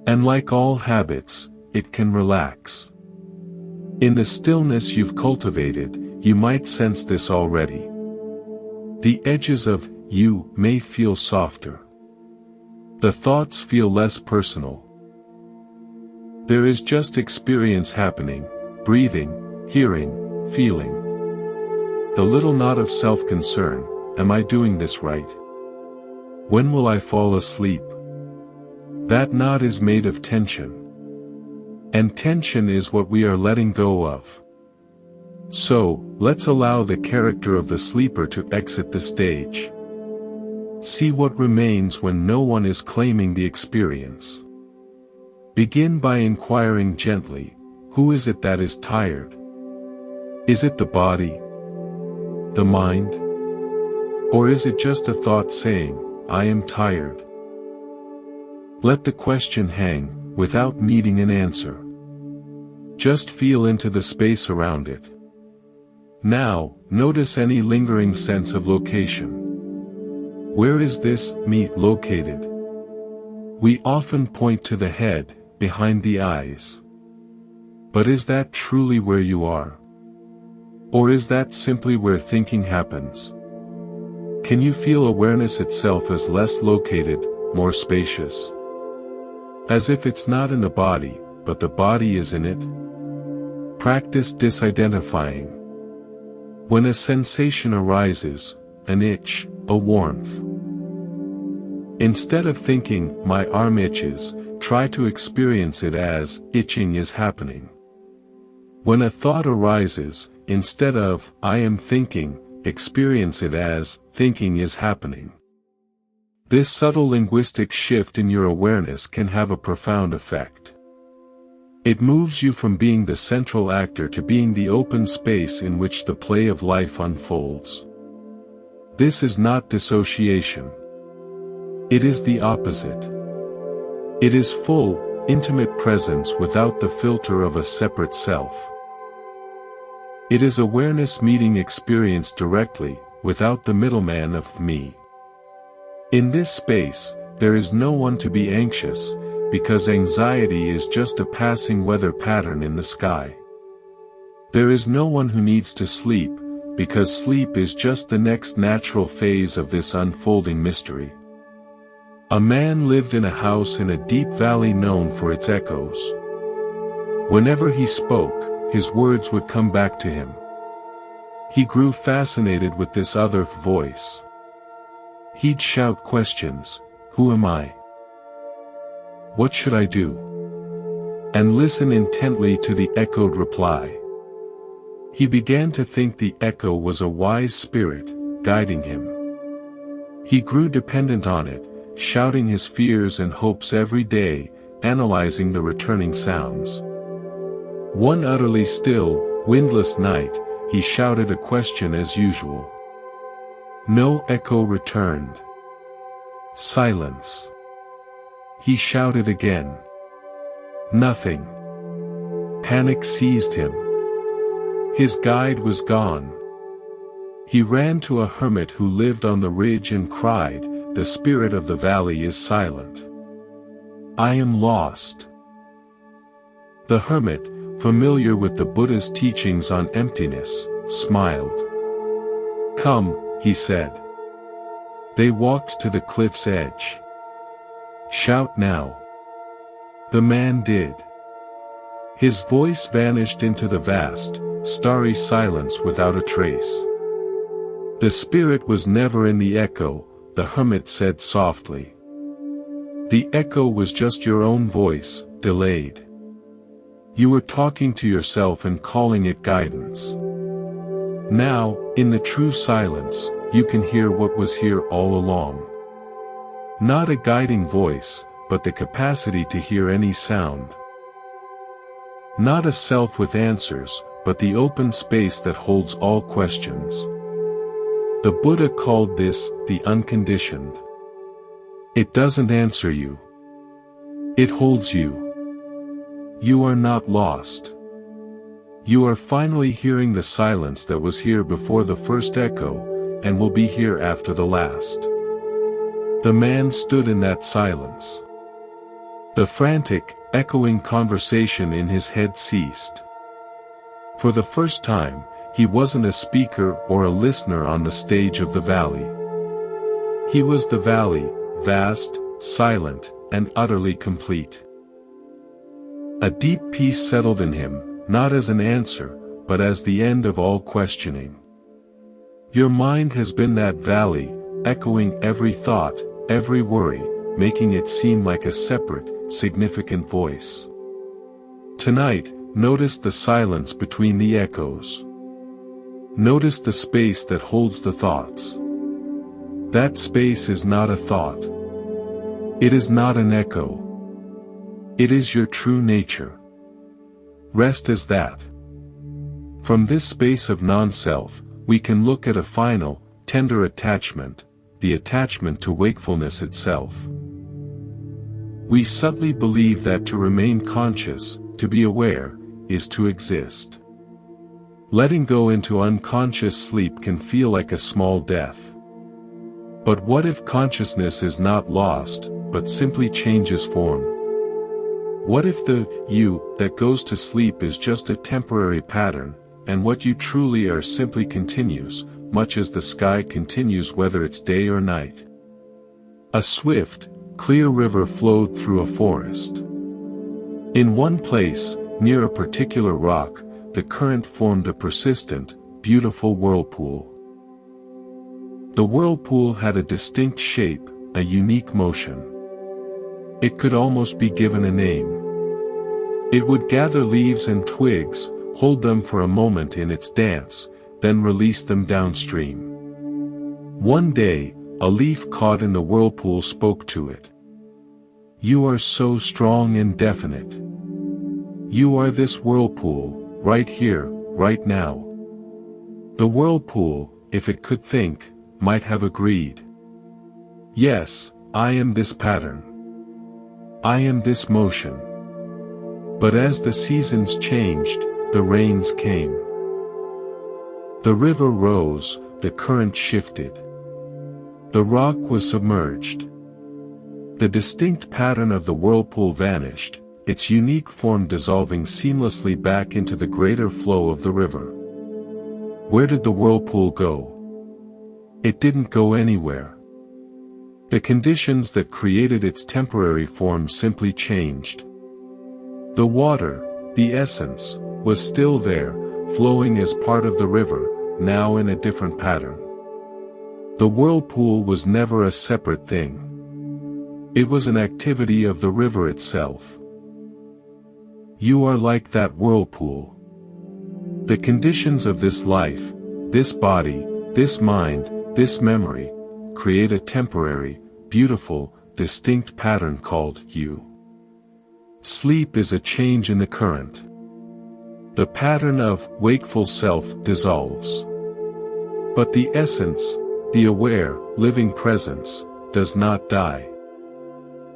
And like all habits, it can relax. In the stillness you've cultivated, you might sense this already. The edges of you may feel softer. The thoughts feel less personal. There is just experience happening, breathing, hearing, feeling. The little knot of self-concern, am I doing this right? When will I fall asleep? That knot is made of tension. And tension is what we are letting go of. So, let's allow the character of the sleeper to exit the stage. See what remains when no one is claiming the experience. Begin by inquiring gently, who is it that is tired? Is it the body? The mind? Or is it just a thought saying, I am tired? Let the question hang, without needing an answer. Just feel into the space around it. Now, notice any lingering sense of location. Where is this me located? We often point to the head, behind the eyes. But is that truly where you are? Or is that simply where thinking happens? Can you feel awareness itself as less located, more spacious? As if it's not in the body, but the body is in it? Practice disidentifying. When a sensation arises, an itch, a warmth. Instead of thinking, my arm itches, try to experience it as, itching is happening. When a thought arises, instead of, I am thinking, experience it as, thinking is happening. This subtle linguistic shift in your awareness can have a profound effect. It moves you from being the central actor to being the open space in which the play of life unfolds. This is not dissociation. It is the opposite. It is full, intimate presence without the filter of a separate self. It is awareness meeting experience directly, without the middleman of me. In this space, there is no one to be anxious, because anxiety is just a passing weather pattern in the sky. There is no one who needs to sleep, because sleep is just the next natural phase of this unfolding mystery. A man lived in a house in a deep valley known for its echoes. Whenever he spoke, his words would come back to him. He grew fascinated with this other voice. He'd shout questions, who am I? What should I do? And listen intently to the echoed reply. He began to think the echo was a wise spirit, guiding him. He grew dependent on it, shouting his fears and hopes every day, analyzing the returning sounds. One utterly still, windless night, he shouted a question as usual. No echo returned. Silence. He shouted again. Nothing. Panic seized him. His guide was gone. He ran to a hermit who lived on the ridge and cried, "The spirit of the valley is silent. I am lost." The hermit, familiar with the Buddha's teachings on emptiness, smiled. "Come," he said. They walked to the cliff's edge. "Shout now." The man did. His voice vanished into the vast, starry silence without a trace. "The spirit was never in the echo," the hermit said softly. "The echo was just your own voice, delayed. You were talking to yourself and calling it guidance. Now, in the true silence, you can hear what was here all along. Not a guiding voice, but the capacity to hear any sound. Not a self with answers, but the open space that holds all questions." The Buddha called this the unconditioned. It doesn't answer you. It holds you. You are not lost. You are finally hearing the silence that was here before the first echo, and will be here after the last. The man stood in that silence. The frantic, echoing conversation in his head ceased. For the first time, he wasn't a speaker or a listener on the stage of the valley. He was the valley, vast, silent, and utterly complete. A deep peace settled in him, not as an answer, but as the end of all questioning. Your mind has been that valley, echoing every thought, every worry, making it seem like a separate, significant voice. Tonight, notice the silence between the echoes. Notice the space that holds the thoughts. That space is not a thought. It is not an echo. It is your true nature. Rest as that. From this space of non-self, we can look at a final, tender attachment, the attachment to wakefulness itself. We subtly believe that to remain conscious, to be aware, is to exist. Letting go into unconscious sleep can feel like a small death. But what if consciousness is not lost, but simply changes form? What if the you that goes to sleep is just a temporary pattern, and what you truly are simply continues, much as the sky continues whether it's day or night? A swift, clear river flowed through a forest. In one place, near a particular rock, the current formed a persistent, beautiful whirlpool. The whirlpool had a distinct shape, a unique motion. It could almost be given a name. It would gather leaves and twigs, hold them for a moment in its dance, then release them downstream. One day, a leaf caught in the whirlpool spoke to it. "You are so strong and definite. You are this whirlpool, right here, right now." The whirlpool, if it could think, might have agreed. "Yes, I am this pattern. I am this motion." But as the seasons changed, the rains came. The river rose, the current shifted. The rock was submerged. The distinct pattern of the whirlpool vanished, its unique form dissolving seamlessly back into the greater flow of the river. Where did the whirlpool go? It didn't go anywhere. The conditions that created its temporary form simply changed. The water, the essence, was still there, flowing as part of the river, now in a different pattern. The whirlpool was never a separate thing. It was an activity of the river itself. You are like that whirlpool. The conditions of this life, this body, this mind, this memory, create a temporary, beautiful, distinct pattern called you. Sleep is a change in the current. The pattern of wakeful self dissolves. But the essence, the aware, living presence, does not die.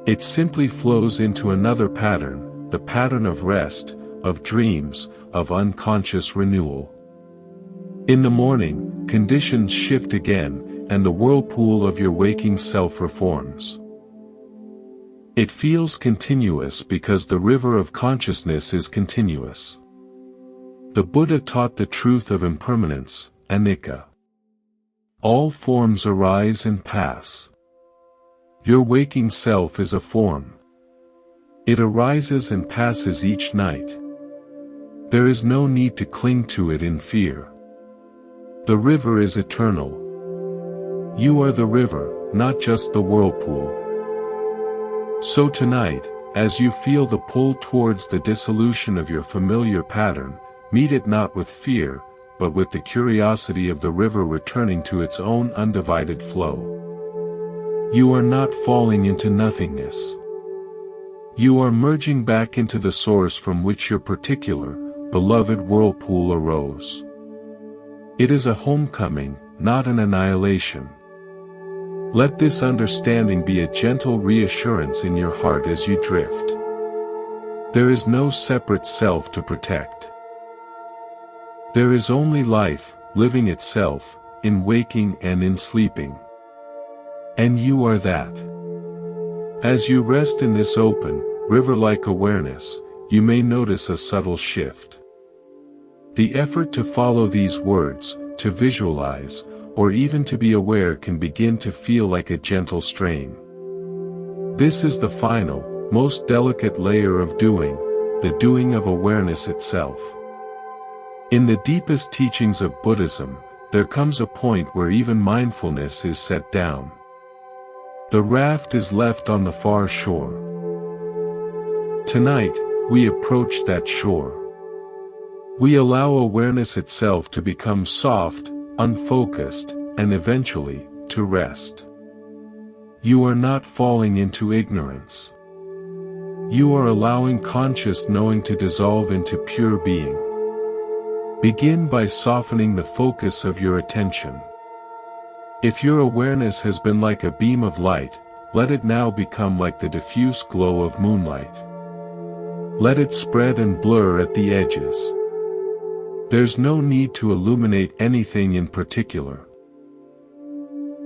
It simply flows into another pattern, the pattern of rest, of dreams, of unconscious renewal. In the morning, conditions shift again, and the whirlpool of your waking self reforms. It feels continuous because the river of consciousness is continuous. The Buddha taught the truth of impermanence, anicca. All forms arise and pass. Your waking self is a form. It arises and passes each night. There is no need to cling to it in fear. The river is eternal. You are the river, not just the whirlpool. So tonight, as you feel the pull towards the dissolution of your familiar pattern, meet it not with fear, but with the curiosity of the river returning to its own undivided flow. You are not falling into nothingness. You are merging back into the source from which your particular, beloved whirlpool arose. It is a homecoming, not an annihilation. Let this understanding be a gentle reassurance in your heart as you drift. There is no separate self to protect. There is only life, living itself, in waking and in sleeping. And you are that. As you rest in this open, river-like awareness, you may notice a subtle shift. The effort to follow these words, to visualize, or even to be aware can begin to feel like a gentle strain. This is the final, most delicate layer of doing, the doing of awareness itself. In the deepest teachings of Buddhism, there comes a point where even mindfulness is set down. The raft is left on the far shore. Tonight, we approach that shore. We allow awareness itself to become soft, unfocused, and eventually, to rest. You are not falling into ignorance. You are allowing conscious knowing to dissolve into pure being. Begin by softening the focus of your attention. If your awareness has been like a beam of light, let it now become like the diffuse glow of moonlight. Let it spread and blur at the edges. There's no need to illuminate anything in particular.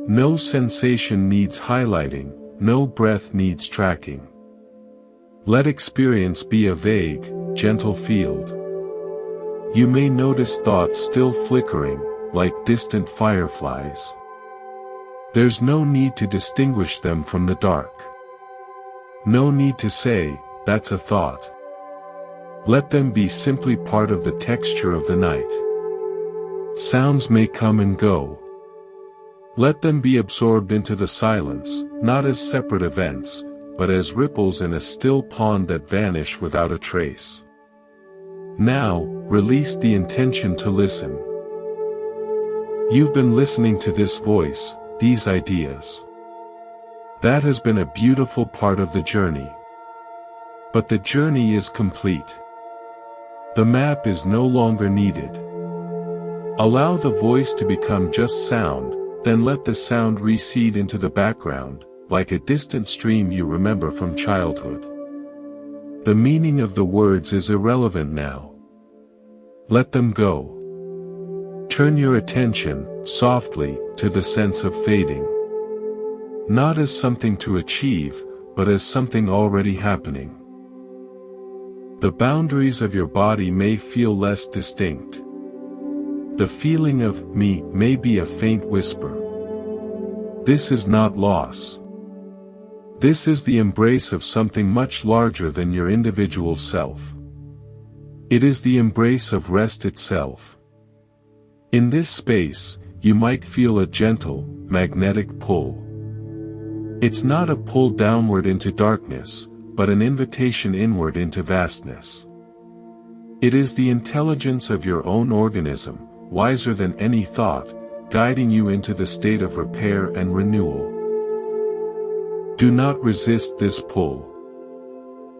No sensation needs highlighting, no breath needs tracking. Let experience be a vague, gentle field. You may notice thoughts still flickering, like distant fireflies. There's no need to distinguish them from the dark. No need to say, that's a thought. Let them be simply part of the texture of the night. Sounds may come and go. Let them be absorbed into the silence, not as separate events, but as ripples in a still pond that vanish without a trace. Now, release the intention to listen. You've been listening to this voice, these ideas. That has been a beautiful part of the journey. But the journey is complete. The map is no longer needed. Allow the voice to become just sound, then let the sound recede into the background, like a distant stream you remember from childhood. The meaning of the words is irrelevant now. Let them go. Turn your attention, softly, to the sense of fading. Not as something to achieve, but as something already happening. The boundaries of your body may feel less distinct. The feeling of me may be a faint whisper. This is not loss. This is the embrace of something much larger than your individual self. It is the embrace of rest itself. In this space, you might feel a gentle, magnetic pull. It's not a pull downward into darkness, but an invitation inward into vastness. It is the intelligence of your own organism, wiser than any thought, guiding you into the state of repair and renewal. Do not resist this pull.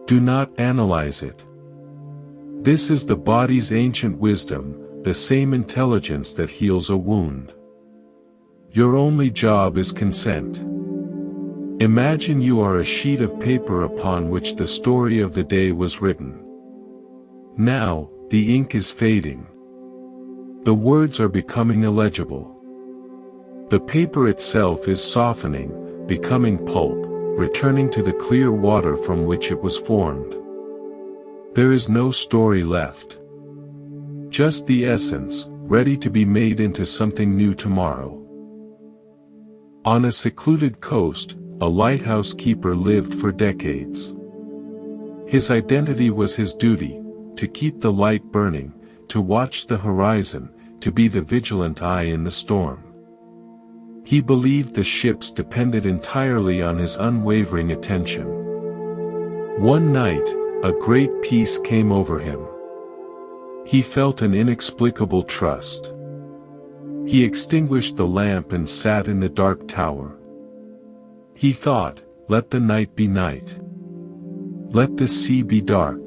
Do not analyze it. This is the body's ancient wisdom, the same intelligence that heals a wound. Your only job is consent. Imagine you are a sheet of paper upon which the story of the day was written. Now, the ink is fading. The words are becoming illegible. The paper itself is softening, becoming pulp, returning to the clear water from which it was formed. There is no story left. Just the essence, ready to be made into something new tomorrow. On a secluded coast, a lighthouse keeper lived for decades. His identity was his duty, to keep the light burning, to watch the horizon, to be the vigilant eye in the storm. He believed the ships depended entirely on his unwavering attention. One night, a great peace came over him. He felt an inexplicable trust. He extinguished the lamp and sat in the dark tower. He thought, let the night be night. Let the sea be dark.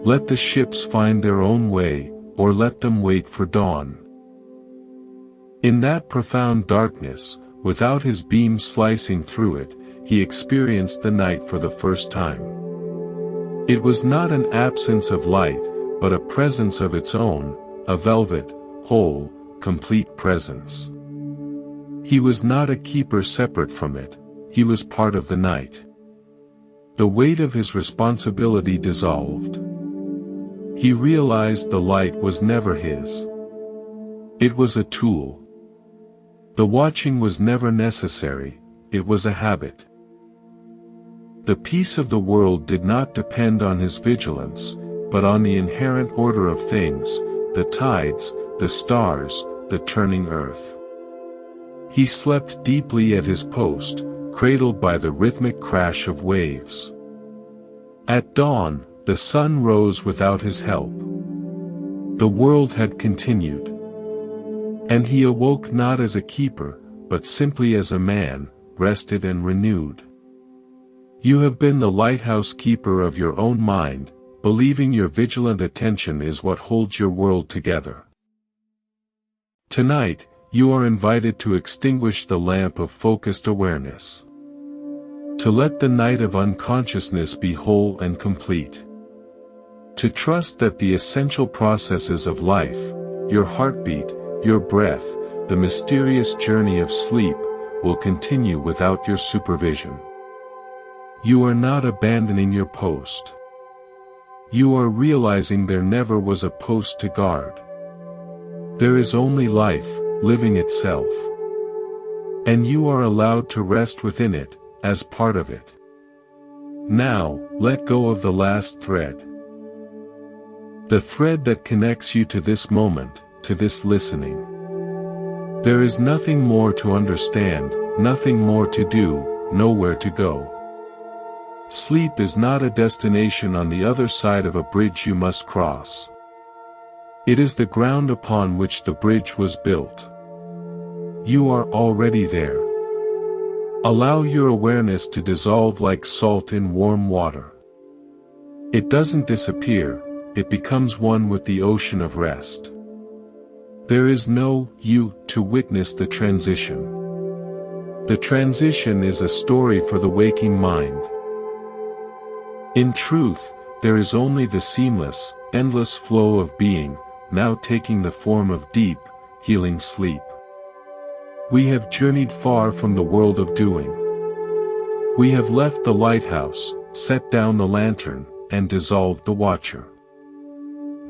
Let the ships find their own way, or let them wait for dawn. In that profound darkness, without his beam slicing through it, he experienced the night for the first time. It was not an absence of light, but a presence of its own, a velvet, whole, complete presence. He was not a keeper separate from it, he was part of the night. The weight of his responsibility dissolved. He realized the light was never his. It was a tool. The watching was never necessary, it was a habit. The peace of the world did not depend on his vigilance, but on the inherent order of things, the tides, the stars, the turning earth. He slept deeply at his post, cradled by the rhythmic crash of waves. At dawn, the sun rose without his help. The world had continued. And he awoke not as a keeper, but simply as a man, rested and renewed. You have been the lighthouse keeper of your own mind, believing your vigilant attention is what holds your world together. Tonight, you are invited to extinguish the lamp of focused awareness. To let the night of unconsciousness be whole and complete. To trust that the essential processes of life, your heartbeat, your breath, the mysterious journey of sleep, will continue without your supervision. You are not abandoning your post. You are realizing there never was a post to guard. There is only life, living itself. And you are allowed to rest within it, as part of it. Now, let go of the last thread. The thread that connects you to this moment, to this listening. There is nothing more to understand, nothing more to do, nowhere to go. Sleep is not a destination on the other side of a bridge you must cross. It is the ground upon which the bridge was built. You are already there. Allow your awareness to dissolve like salt in warm water. It doesn't disappear, it becomes one with the ocean of rest. There is no you to witness the transition. The transition is a story for the waking mind. In truth, there is only the seamless, endless flow of being, now taking the form of deep, healing sleep. We have journeyed far from the world of doing. We have left the lighthouse, set down the lantern, and dissolved the watcher.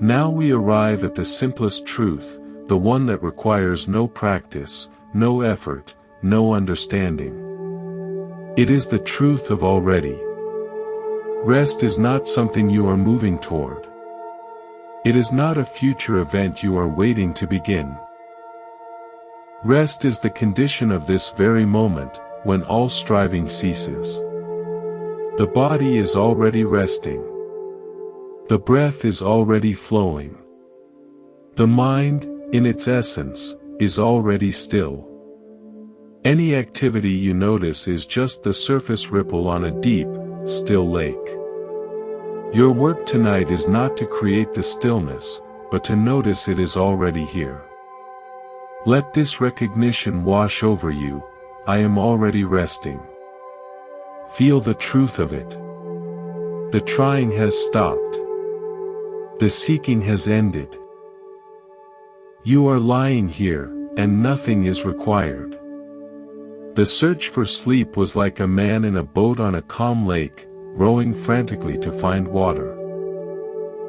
Now we arrive at the simplest truth, the one that requires no practice, no effort, no understanding. It is the truth of already. Rest is not something you are moving toward. It is not a future event you are waiting to begin. Rest is the condition of this very moment, when all striving ceases. The body is already resting. The breath is already flowing. The mind, in its essence, is already still. Any activity you notice is just the surface ripple on a deep, still lake. Your work tonight is not to create the stillness, but to notice it is already here. Let this recognition wash over you. I am already resting. Feel the truth of it. The trying has stopped. The seeking has ended. You are lying here, and nothing is required. The search for sleep was like a man in a boat on a calm lake, rowing frantically to find water.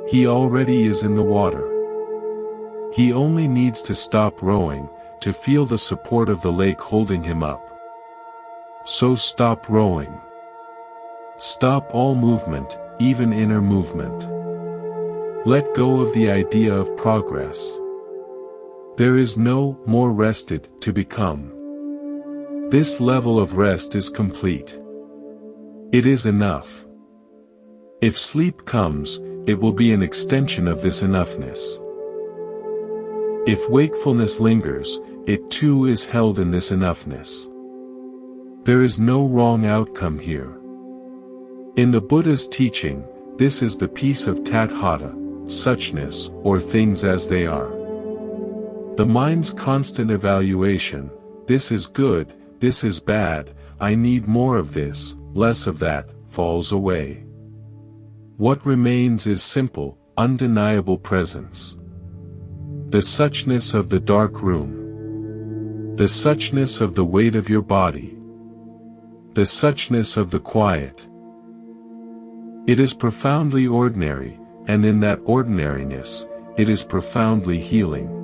He already is in the water. He only needs to stop rowing, to feel the support of the lake holding him up. So stop rowing. Stop all movement, even inner movement. Let go of the idea of progress. There is no more rested to become. This level of rest is complete. It is enough. If sleep comes, it will be an extension of this enoughness. If wakefulness lingers, it too is held in this enoughness. There is no wrong outcome here. In the Buddha's teaching, this is the peace of tathata, suchness, or things as they are. The mind's constant evaluation, this is good, this is bad, I need more of this, less of that, falls away. What remains is simple, undeniable presence. The suchness of the dark room. The suchness of the weight of your body. The suchness of the quiet. It is profoundly ordinary, and in that ordinariness, it is profoundly healing.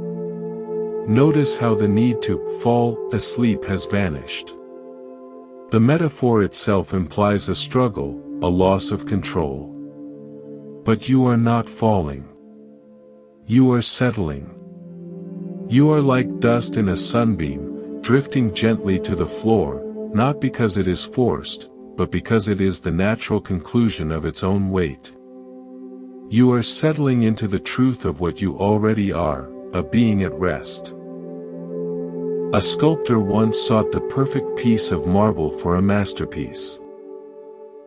Notice how the need to fall asleep has vanished. The metaphor itself implies a struggle, a loss of control. But you are not falling. You are settling. You are like dust in a sunbeam, drifting gently to the floor, not because it is forced, but because it is the natural conclusion of its own weight. You are settling into the truth of what you already are, a being at rest. A sculptor once sought the perfect piece of marble for a masterpiece.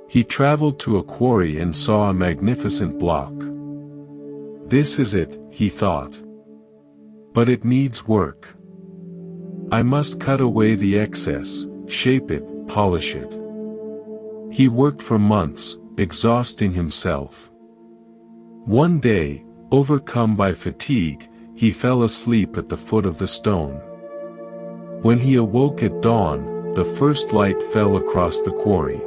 He traveled to a quarry and saw a magnificent block. This is it, he thought. But it needs work. I must cut away the excess, shape it, polish it. He worked for months, exhausting himself. One day, overcome by fatigue, he fell asleep at the foot of the stone. When he awoke at dawn, the first light fell across the quarry.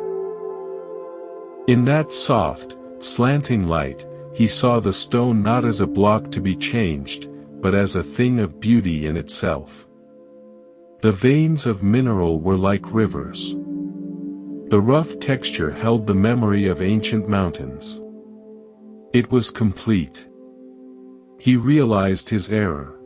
In that soft, slanting light, he saw the stone not as a block to be changed, but as a thing of beauty in itself. The veins of mineral were like rivers. The rough texture held the memory of ancient mountains. It was complete. He realized his error.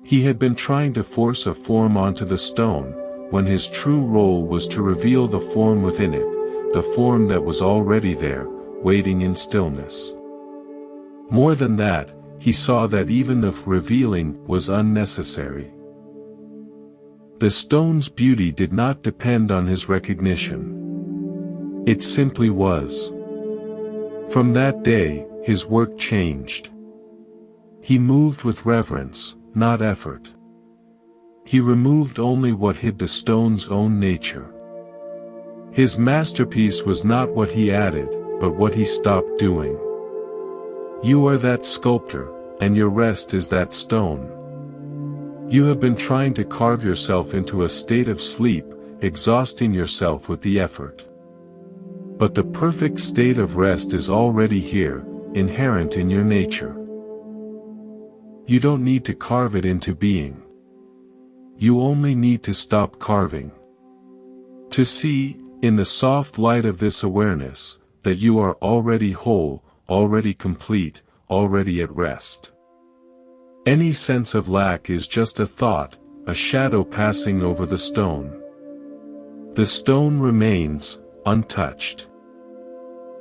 He had been trying to force a form onto the stone, when his true role was to reveal the form within it, the form that was already there, waiting in stillness. More than that, he saw that even the revealing was unnecessary. The stone's beauty did not depend on his recognition. It simply was. From that day, his work changed. He moved with reverence, not effort. He removed only what hid the stone's own nature. His masterpiece was not what he added, but what he stopped doing. You are that sculptor, and your rest is that stone. You have been trying to carve yourself into a state of sleep, exhausting yourself with the effort. But the perfect state of rest is already here, inherent in your nature. You don't need to carve it into being. You only need to stop carving. To see, in the soft light of this awareness, that you are already whole, already complete, already at rest. Any sense of lack is just a thought, a shadow passing over the stone. The stone remains, untouched.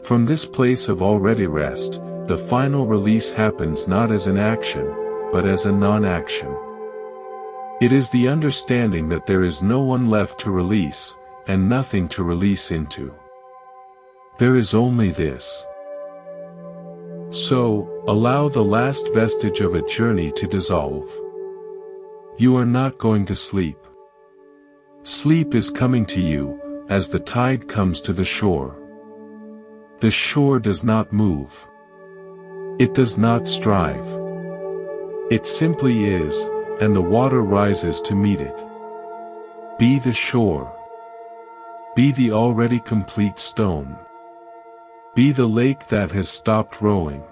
From this place of already rest, the final release happens not as an action, but as a non-action. It is the understanding that there is no one left to release, and nothing to release into. There is only this. So, allow the last vestige of a journey to dissolve. You are not going to sleep. Sleep is coming to you, as the tide comes to the shore. The shore does not move. It does not strive. It simply is, and the water rises to meet it. Be the shore. Be the already complete stone. Be the lake that has stopped rowing.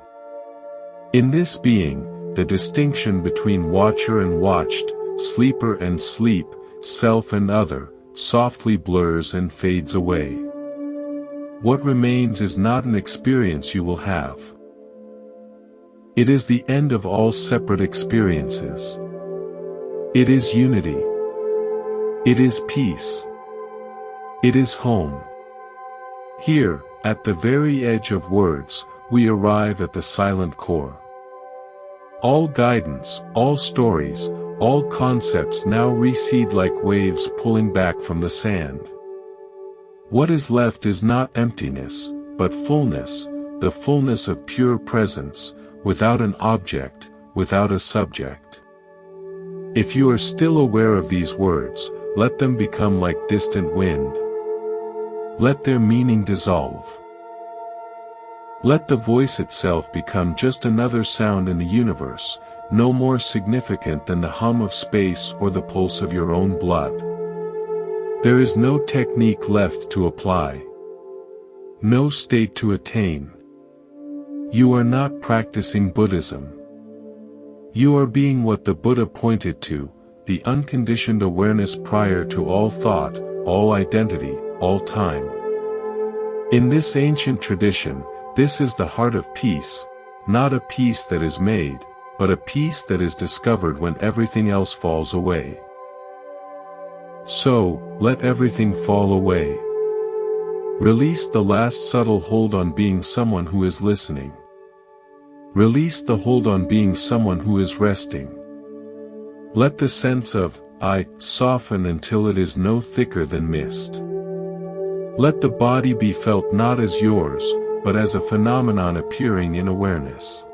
In this being, the distinction between watcher and watched, sleeper and sleep, self and other, softly blurs and fades away. What remains is not an experience you will have. It is the end of all separate experiences. It is unity. It is peace. It is home. Here, at the very edge of words, we arrive at the silent core. All guidance, all stories, all concepts now recede like waves pulling back from the sand. What is left is not emptiness, but fullness, the fullness of pure presence, without an object, without a subject. If you are still aware of these words, let them become like distant wind. Let their meaning dissolve. Let the voice itself become just another sound in the universe, no more significant than the hum of space or the pulse of your own blood. There is no technique left to apply. No state to attain. You are not practicing Buddhism. You are being what the Buddha pointed to, the unconditioned awareness prior to all thought, all identity, all time. In this ancient tradition, this is the heart of peace, not a peace that is made, but a peace that is discovered when everything else falls away. So, let everything fall away. Release the last subtle hold on being someone who is listening. Release the hold on being someone who is resting. Let the sense of I soften until it is no thicker than mist. Let the body be felt not as yours, but as a phenomenon appearing in awareness.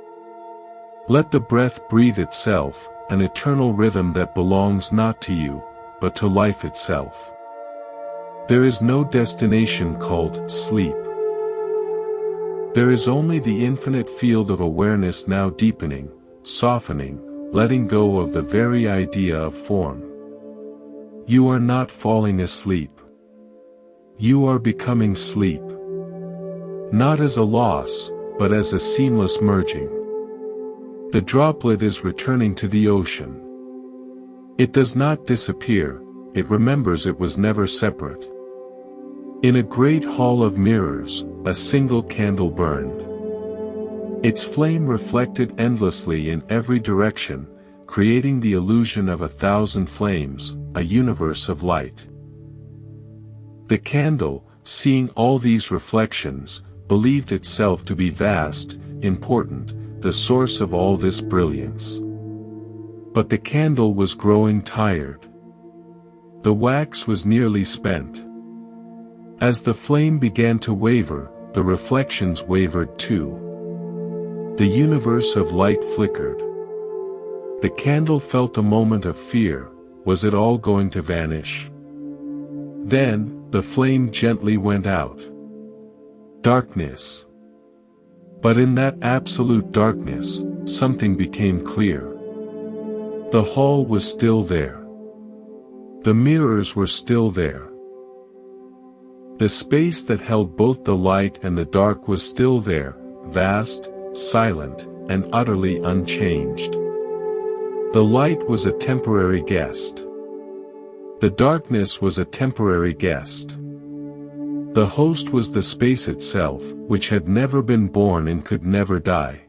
Let the breath breathe itself, an eternal rhythm that belongs not to you, but to life itself. There is no destination called sleep. There is only the infinite field of awareness now deepening, softening, letting go of the very idea of form. You are not falling asleep. You are becoming sleep. Not as a loss, but as a seamless merging. The droplet is returning to the ocean. It does not disappear, it remembers it was never separate. In a great hall of mirrors, a single candle burned. Its flame reflected endlessly in every direction, creating the illusion of 1,000 flames, a universe of light. The candle, seeing all these reflections, believed itself to be vast, important, the source of all this brilliance. But the candle was growing tired. The wax was nearly spent. As the flame began to waver, the reflections wavered too. The universe of light flickered. The candle felt a moment of fear. Was it all going to vanish? Then, the flame gently went out. Darkness. But in that absolute darkness, something became clear. The hall was still there. The mirrors were still there. The space that held both the light and the dark was still there, vast, silent, and utterly unchanged. The light was a temporary guest. The darkness was a temporary guest. The host was the space itself, which had never been born and could never die.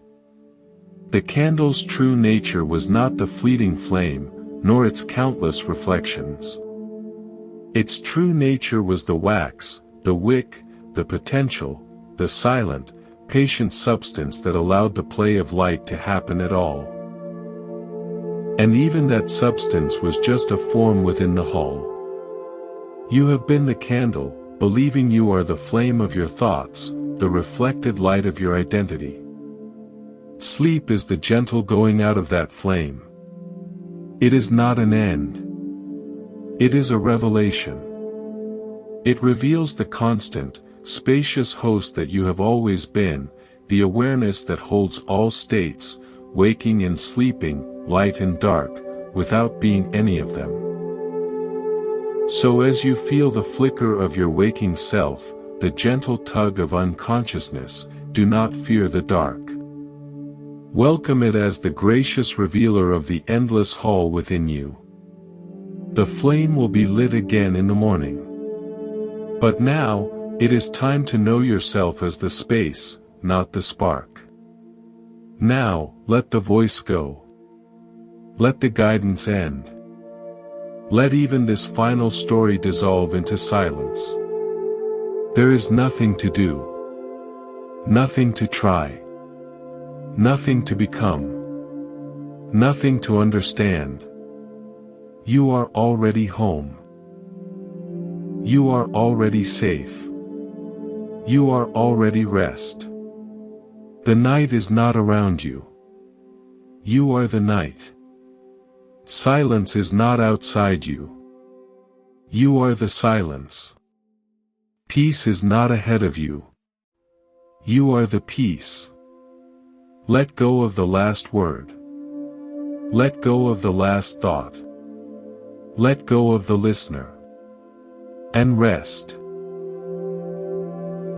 The candle's true nature was not the fleeting flame, nor its countless reflections. Its true nature was the wax, the wick, the potential, the silent, patient substance that allowed the play of light to happen at all. And even that substance was just a form within the hall. You have been the candle, believing you are the flame of your thoughts, the reflected light of your identity. Sleep is the gentle going out of that flame. It is not an end. It is a revelation. It reveals the constant, spacious host that you have always been, the awareness that holds all states, waking and sleeping, light and dark, without being any of them. So as you feel the flicker of your waking self, the gentle tug of unconsciousness, do not fear the dark. Welcome it as the gracious revealer of the endless hall within you. The flame will be lit again in the morning. But now, it is time to know yourself as the space, not the spark. Now, let the voice go. Let the guidance end. Let even this final story dissolve into silence. There is nothing to do. Nothing to try. Nothing to become. Nothing to understand. You are already home. You are already safe. You are already rest. The night is not around you. You are the night. Silence is not outside you. You are the silence. Peace is not ahead of you. You are the peace. Let go of the last word. Let go of the last thought. Let go of the listener. And rest.